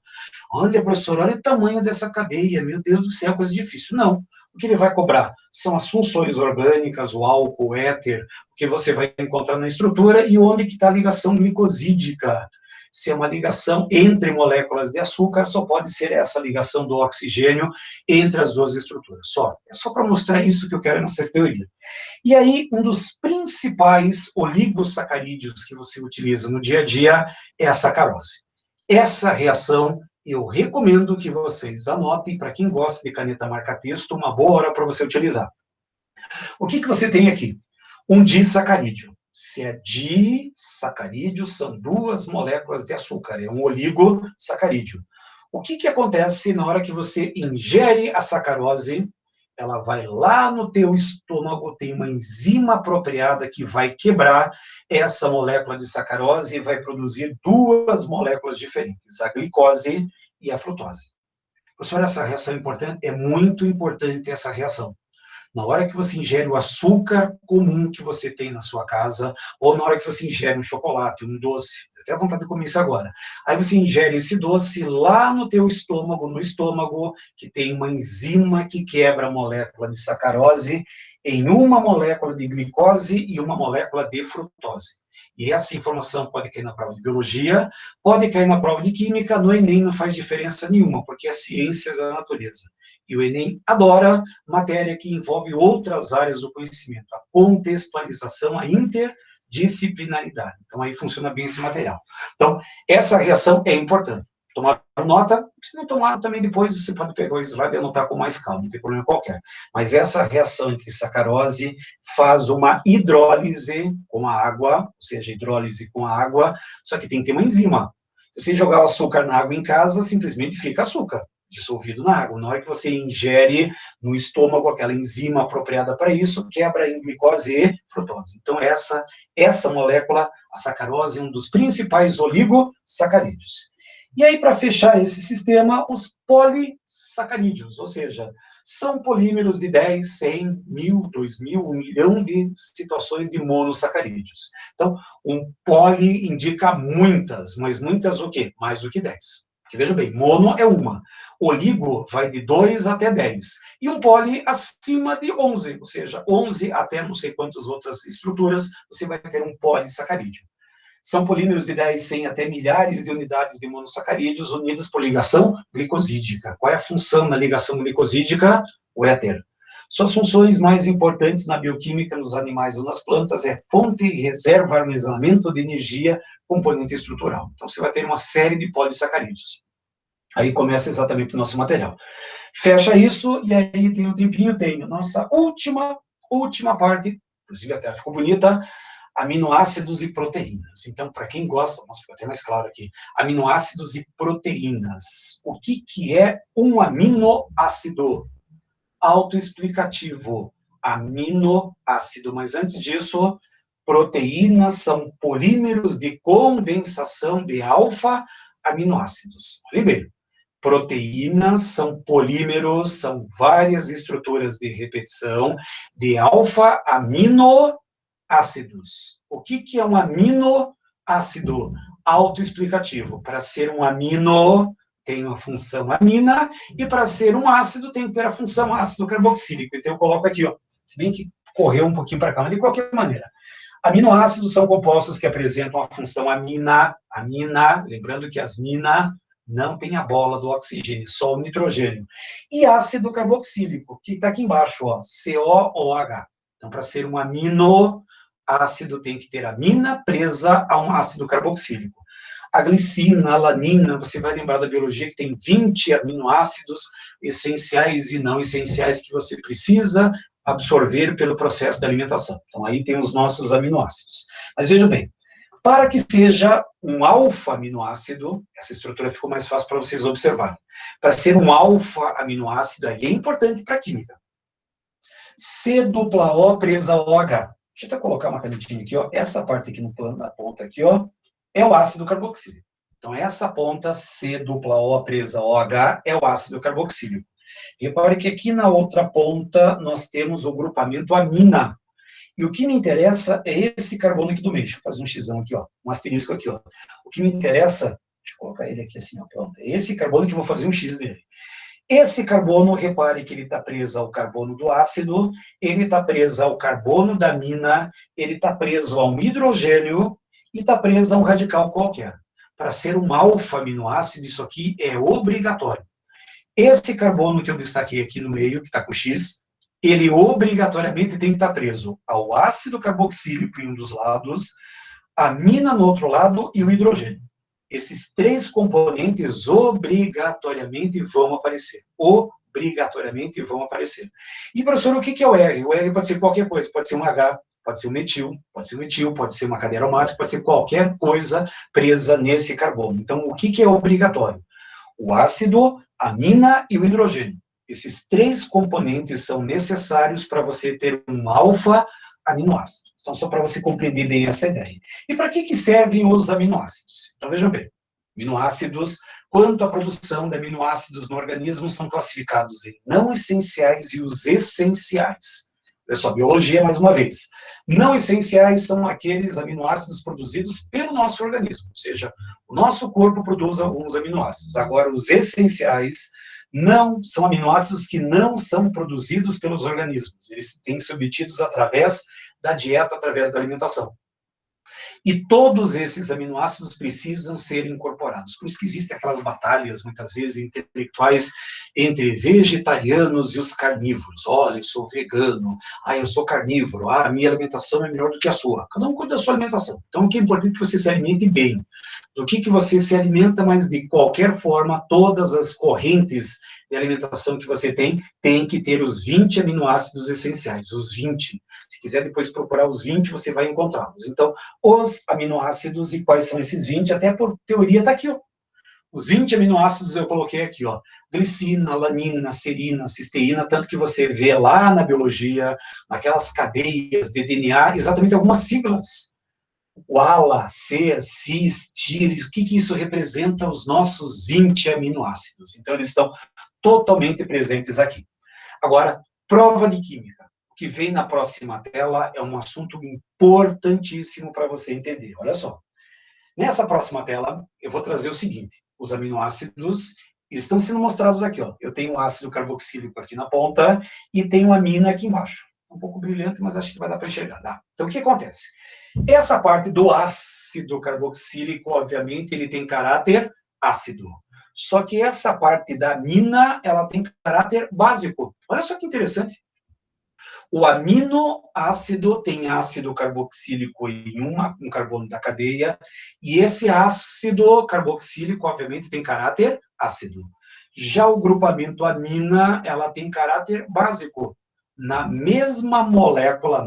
Olha, professor, olha o tamanho dessa cadeia, meu Deus do céu, coisa difícil. Não. O que ele vai cobrar são as funções orgânicas, o álcool, o éter, o que você vai encontrar na estrutura e onde que está a ligação glicosídica. se é uma ligação entre moléculas de açúcar, só pode ser essa ligação do oxigênio entre as duas estruturas. É só para mostrar isso que eu quero nessa teoria. E aí, um dos principais oligosacarídeos que você utiliza no dia a dia é a sacarose. Essa reação, eu recomendo que vocês anotem, para quem gosta de caneta marca-texto, uma boa hora para você utilizar. O que você tem aqui? Um disacarídeo. Se é disacarídeo, são duas moléculas de açúcar, é um oligosacarídeo. O que acontece na hora que você ingere a sacarose? Ela vai lá no teu estômago, tem uma enzima apropriada que vai quebrar essa molécula de sacarose e vai produzir duas moléculas diferentes, a glicose e a frutose. Professor, essa reação é importante? É muito importante essa reação. Na hora que você ingere o açúcar comum que você tem na sua casa, ou na hora que você ingere um chocolate, um doce, eu tenho vontade de comer isso agora. Aí você ingere esse doce lá no teu estômago, no estômago, que tem uma enzima que quebra a molécula de sacarose em uma molécula de glicose e uma molécula de frutose. E essa informação pode cair na prova de biologia, pode cair na prova de química, no Enem não faz diferença nenhuma, porque é ciências da natureza. E o Enem adora matéria que envolve outras áreas do conhecimento, a contextualização, a interdisciplinaridade. Então, aí funciona bem esse material. Então, essa reação é importante. Tomaram nota, se não tomaram também depois, você pode pegar o slide e anotar com mais calma, não tem problema qualquer. Mas essa reação entre sacarose faz uma hidrólise com a água, ou seja, hidrólise com a água, só que tem que ter uma enzima. Se você jogar o açúcar na água em casa, simplesmente fica açúcar dissolvido na água. Na hora que você ingere no estômago aquela enzima apropriada para isso, quebra em glicose e frutose. Então, essa molécula, a sacarose, é um dos principais oligosacarídeos. E aí, para fechar esse sistema, os polissacarídeos, ou seja, são polímeros de 10, 100, 1000, 2000, 1 milhão de situações de monossacarídeos. Então, um poli indica muitas, mas muitas o quê? Mais do que 10. Porque, veja bem, mono é uma. Oligo vai de 2 até 10. E um poli acima de 11, ou seja, 11 até não sei quantas outras estruturas, você vai ter um polissacarídeo. São polímeros de 10, 100 até milhares de unidades de monossacarídeos unidas por ligação glicosídica. Qual é a função na ligação glicosídica? O éter. Suas funções mais importantes na bioquímica, nos animais ou nas plantas, é fonte, reserva, armazenamento de energia, componente estrutural. Então, você vai ter uma série de polissacarídeos. Aí começa exatamente o nosso material. Fecha isso, e aí tem um tempinho, tem a nossa última parte, inclusive até ficou bonita, aminoácidos e proteínas. Então, para quem gosta, nossa, ficou até mais claro aqui, aminoácidos e proteínas. O que é um aminoácido? Autoexplicativo. Aminoácido. Mas antes disso, proteínas são polímeros de condensação de alfa-aminoácidos. Olha bem. Proteínas são polímeros, são várias estruturas de repetição de alfa-aminoácidos. O que é um aminoácido? Autoexplicativo. Para ser um amino, tem uma função amina, e para ser um ácido, tem que ter a função ácido carboxílico. Então, eu coloco aqui, ó, se bem que correu um pouquinho para cá, mas de qualquer maneira. Aminoácidos são compostos que apresentam a função amina, lembrando que as mina não tem a bola do oxigênio, só o nitrogênio. E ácido carboxílico, que está aqui embaixo, ó, COOH. Então, para ser um aminoácido, tem que ter amina presa a um ácido carboxílico. A glicina, a alanina, você vai lembrar da biologia que tem 20 aminoácidos essenciais e não essenciais que você precisa absorver pelo processo da alimentação. Então, aí tem os nossos aminoácidos. Mas veja bem, para que seja um alfa-aminoácido, essa estrutura ficou mais fácil para vocês observarem. Para ser um alfa-aminoácido, aí é importante para a química. C-O presa OH. Deixa eu até colocar uma canetinha aqui, ó. Essa parte aqui no plano, na ponta aqui, ó, é o ácido carboxílico. Então, essa ponta, C-O presa OH, é o ácido carboxílico. Repare que aqui na outra ponta nós temos o grupamento amina. E o que me interessa é esse carbono aqui do meio. Deixa eu fazer um xizão aqui, ó, um asterisco aqui, ó. O que me interessa, deixa eu colocar ele aqui assim, ó, pronto. É esse carbono que eu vou fazer um X dele. Esse carbono, repare que ele está preso ao carbono do ácido, ele está preso ao carbono da amina, ele está preso a um hidrogênio e está preso a um radical qualquer. para ser um alfa-aminoácido, isso aqui é obrigatório. Esse carbono que eu destaquei aqui no meio, que está com X, ele obrigatoriamente tem que estar preso ao ácido carboxílico em um dos lados, a amina no outro lado e o hidrogênio. Esses três componentes obrigatoriamente vão aparecer. Obrigatoriamente vão aparecer. E, professor, o que é o R? O R pode ser qualquer coisa. Pode ser um H, pode ser um metil, pode ser um etil, pode ser uma cadeia aromática, pode ser qualquer coisa presa nesse carbono. Então, o que é obrigatório? O ácido, a amina e o hidrogênio. Esses três componentes são necessários para você ter um alfa-aminoácido. Então, só para você compreender bem essa ideia. E para que servem os aminoácidos? Então, vejam bem. Aminoácidos, quanto à produção de aminoácidos no organismo, são classificados em não essenciais e os essenciais. Olha só, biologia mais uma vez. Não essenciais são aqueles aminoácidos produzidos pelo nosso organismo, ou seja, o nosso corpo produz alguns aminoácidos. Agora, os essenciais não são aminoácidos que não são produzidos pelos organismos. Eles têm que ser obtidos através da dieta, através da alimentação. E todos esses aminoácidos precisam ser incorporados. Por isso que existem aquelas batalhas, muitas vezes, intelectuais entre vegetarianos e os carnívoros. Olha, eu sou vegano, eu sou carnívoro, a minha alimentação é melhor do que a sua. Cada um cuida da sua alimentação. Então, o que é importante é que você se alimente bem. Do que você se alimenta, mas de qualquer forma, todas as correntes de alimentação que você tem que ter os 20 aminoácidos essenciais, os 20. Se quiser depois procurar os 20, você vai encontrá-los. Então, os aminoácidos, e quais são esses 20? Até por teoria está aqui, ó. Os 20 aminoácidos eu coloquei aqui, ó. Glicina, alanina, serina, cisteína, tanto que você vê lá na biologia, naquelas cadeias de DNA, exatamente algumas siglas. O ALA, C, CIS, TIR, o que isso representa? Os nossos 20 aminoácidos. Então, eles estão totalmente presentes aqui. Agora, prova de química. O que vem na próxima tela é um assunto importantíssimo para você entender. Olha só. Nessa próxima tela, eu vou trazer o seguinte. Os aminoácidos estão sendo mostrados aqui, ó. Eu tenho o ácido carboxílico aqui na ponta e tenho a amina aqui embaixo. Um pouco brilhante, mas acho que vai dar para enxergar. Tá? Então, o que acontece? Essa parte do ácido carboxílico, obviamente, ele tem caráter ácido. Só que essa parte da amina, ela tem caráter básico. Olha só que interessante. O aminoácido tem ácido carboxílico em um carbono da cadeia, e esse ácido carboxílico, obviamente, tem caráter ácido. Já o grupamento amina, ela tem caráter básico. Na mesma molécula,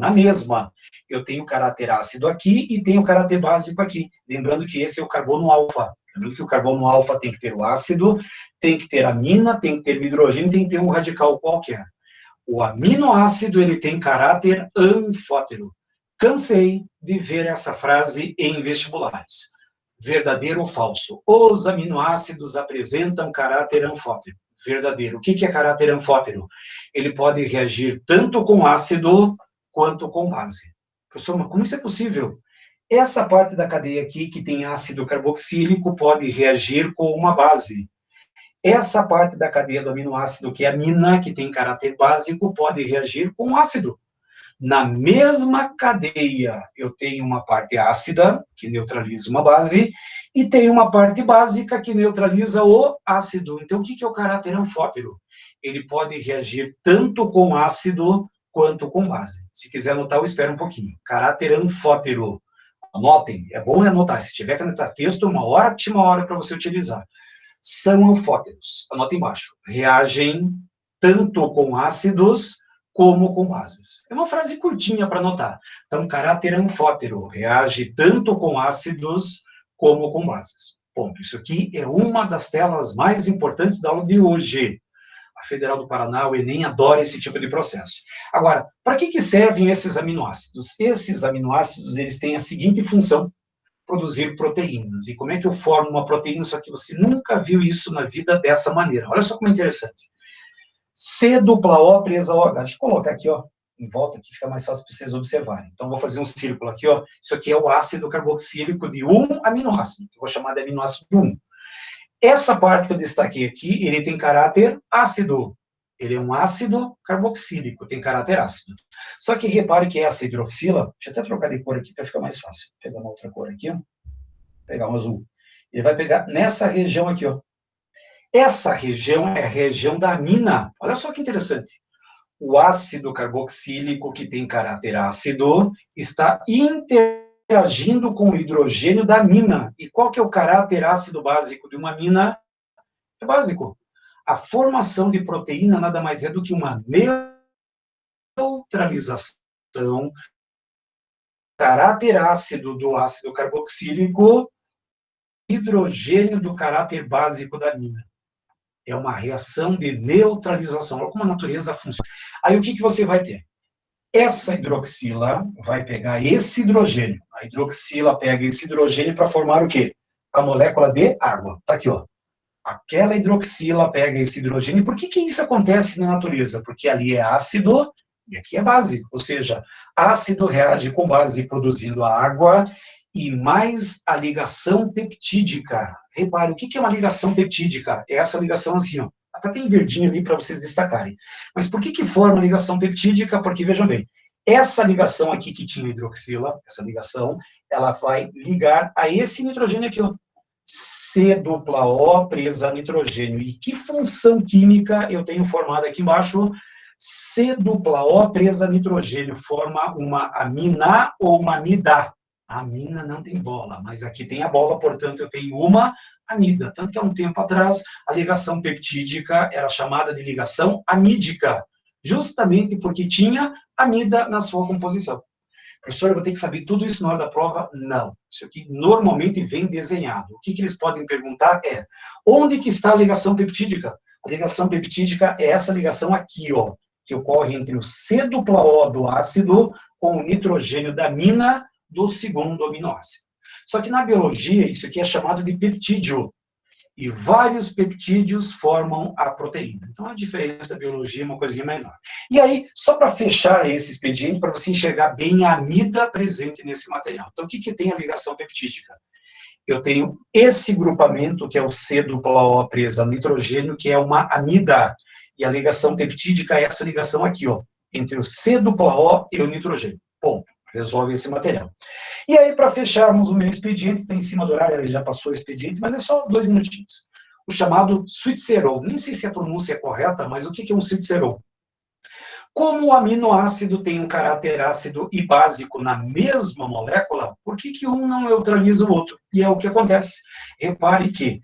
eu tenho caráter ácido aqui e tenho caráter básico aqui. Lembrando que esse é o carbono alfa. Lembrando que o carbono alfa tem que ter o ácido, tem que ter a amina, tem que ter o hidrogênio, tem que ter um radical qualquer. O aminoácido, ele tem caráter anfótero. Cansei de ver essa frase em vestibulares. Verdadeiro ou falso? Os aminoácidos apresentam caráter anfótero. Verdadeiro. O que é caráter anfótero? Ele pode reagir tanto com ácido quanto com base. Professor, mas como isso é possível? Essa parte da cadeia aqui, que tem ácido carboxílico, pode reagir com uma base. Essa parte da cadeia do aminoácido, que é a amina, que tem caráter básico, pode reagir com ácido. Na mesma cadeia, eu tenho uma parte ácida, que neutraliza uma base, e tenho uma parte básica, que neutraliza o ácido. Então, o que é o caráter anfótero? Ele pode reagir tanto com ácido quanto com base. Se quiser anotar, eu espero um pouquinho. Caráter anfótero. Anotem, é bom anotar. Se tiver que anotar texto, uma ótima hora para você utilizar. São anfóteros. Anota embaixo. Reagem tanto com ácidos como com bases. É uma frase curtinha para anotar. Então, caráter anfótero reage tanto com ácidos como com bases. Ponto. Isso aqui é uma das telas mais importantes da aula de hoje. A Federal do Paraná, o Enem, adora esse tipo de processo. Agora, para que servem esses aminoácidos? Esses aminoácidos, eles têm a seguinte função: produzir proteínas. E como é que eu formo uma proteína? Só que você nunca viu isso na vida dessa maneira. Olha só como é interessante. C-O presa OH. Deixa eu colocar aqui, ó, em volta, aqui fica mais fácil para vocês observarem. Então, vou fazer um círculo aqui, ó. Isso aqui é o ácido carboxílico de um aminoácido, que eu vou chamar de aminoácido 1. Essa parte que eu destaquei aqui, ele tem caráter ácido. Ele é um ácido carboxílico, tem caráter ácido. Só que repare que essa hidroxila, deixa eu até trocar de cor aqui para ficar mais fácil. Vou pegar uma outra cor aqui, ó. Vou pegar um azul. Ele vai pegar nessa região aqui, ó. Essa região é a região da amina. Olha só que interessante. O ácido carboxílico, que tem caráter ácido, está interagindo com o hidrogênio da amina. E qual que é o caráter ácido básico de uma amina? É básico. A formação de proteína nada mais é do que uma neutralização caráter ácido do ácido carboxílico, hidrogênio do caráter básico da amina. É uma reação de neutralização. Olha como a natureza funciona. Aí o que você vai ter? Essa hidroxila vai pegar esse hidrogênio. A hidroxila pega esse hidrogênio para formar o quê? A molécula de água. Tá aqui, ó. Aquela hidroxila pega esse hidrogênio. Por que isso acontece na natureza? Porque ali é ácido e aqui é base. Ou seja, ácido reage com base produzindo a água e mais a ligação peptídica. Repare, o que é uma ligação peptídica? É essa ligação assim, ó. Até tem verdinho ali para vocês destacarem. Mas por que forma a ligação peptídica? Porque, vejam bem, essa ligação aqui que tinha hidroxila, essa ligação, ela vai ligar a esse nitrogênio aqui, ó. C-O presa a nitrogênio. E que função química eu tenho formado aqui embaixo? C-O presa a nitrogênio forma uma amina ou uma amida. A amina não tem bola, mas aqui tem a bola, portanto eu tenho uma amida. Tanto que há um tempo atrás a ligação peptídica era chamada de ligação amídica, justamente porque tinha amida na sua composição. Professor, eu vou ter que saber tudo isso na hora da prova? Não. Isso aqui normalmente vem desenhado. O que eles podem perguntar é, onde que está a ligação peptídica? A ligação peptídica é essa ligação aqui, ó, que ocorre entre o C-O do ácido com o nitrogênio da amina do segundo aminoácido. Só que na biologia, isso aqui é chamado de peptídeo. E vários peptídeos formam a proteína. Então, a diferença da biologia é uma coisinha menor. E aí, só para fechar esse expediente, para você enxergar bem a amida presente nesse material. Então, o que tem a ligação peptídica? Eu tenho esse grupamento, que é o C-O presa ao nitrogênio, que é uma amida. E a ligação peptídica é essa ligação aqui, ó, entre o C-O e o nitrogênio. Ponto. Resolve esse material. E aí, para fecharmos o meu expediente, está em cima do horário, ele já passou o expediente, mas é só 2 minutinhos. O chamado switcherol. Nem sei se a pronúncia é correta, mas o que é um switcherol? Como o aminoácido tem um caráter ácido e básico na mesma molécula, por que um não neutraliza o outro? E é o que acontece. Repare que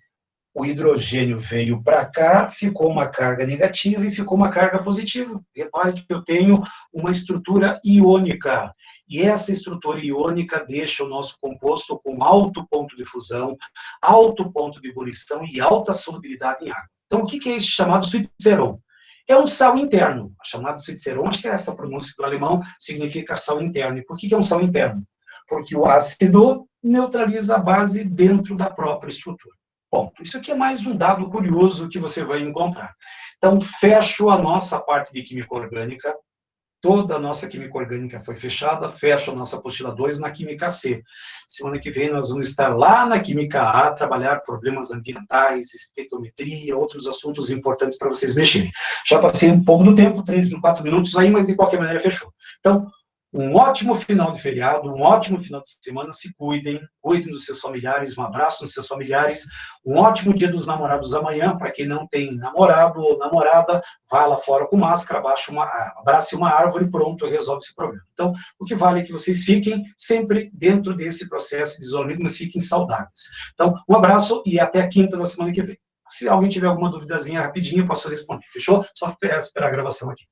o hidrogênio veio para cá, ficou uma carga negativa e ficou uma carga positiva. Repare que eu tenho uma estrutura iônica. E essa estrutura iônica deixa o nosso composto com alto ponto de fusão, alto ponto de ebulição e alta solubilidade em água. Então, o que é esse chamado switcherol? É um sal interno. Chamado switcherol, acho que é essa pronúncia do alemão, significa sal interno. E por que é um sal interno? Porque o ácido neutraliza a base dentro da própria estrutura. Ponto. Isso aqui é mais um dado curioso que você vai encontrar. Então, fecho a nossa parte de química orgânica. Toda a nossa química orgânica foi fechada, fecho a nossa apostila 2 na química C. Semana que vem nós vamos estar lá na química A, trabalhar problemas ambientais, estequiometria, outros assuntos importantes para vocês mexerem. Já passei um pouco do tempo, 3, 4 minutos aí, mas de qualquer maneira fechou. Então, um ótimo final de feriado, um ótimo final de semana, se cuidem, cuidem dos seus familiares, um abraço nos seus familiares, um ótimo dia dos namorados amanhã, para quem não tem namorado ou namorada, vá lá fora com máscara, abrace uma árvore, pronto, resolve esse problema. Então, o que vale é que vocês fiquem sempre dentro desse processo de isolamento, mas fiquem saudáveis. Então, um abraço e até a quinta da semana que vem. Se alguém tiver alguma duvidazinha rapidinho, eu posso responder, fechou? Só esperar a gravação aqui.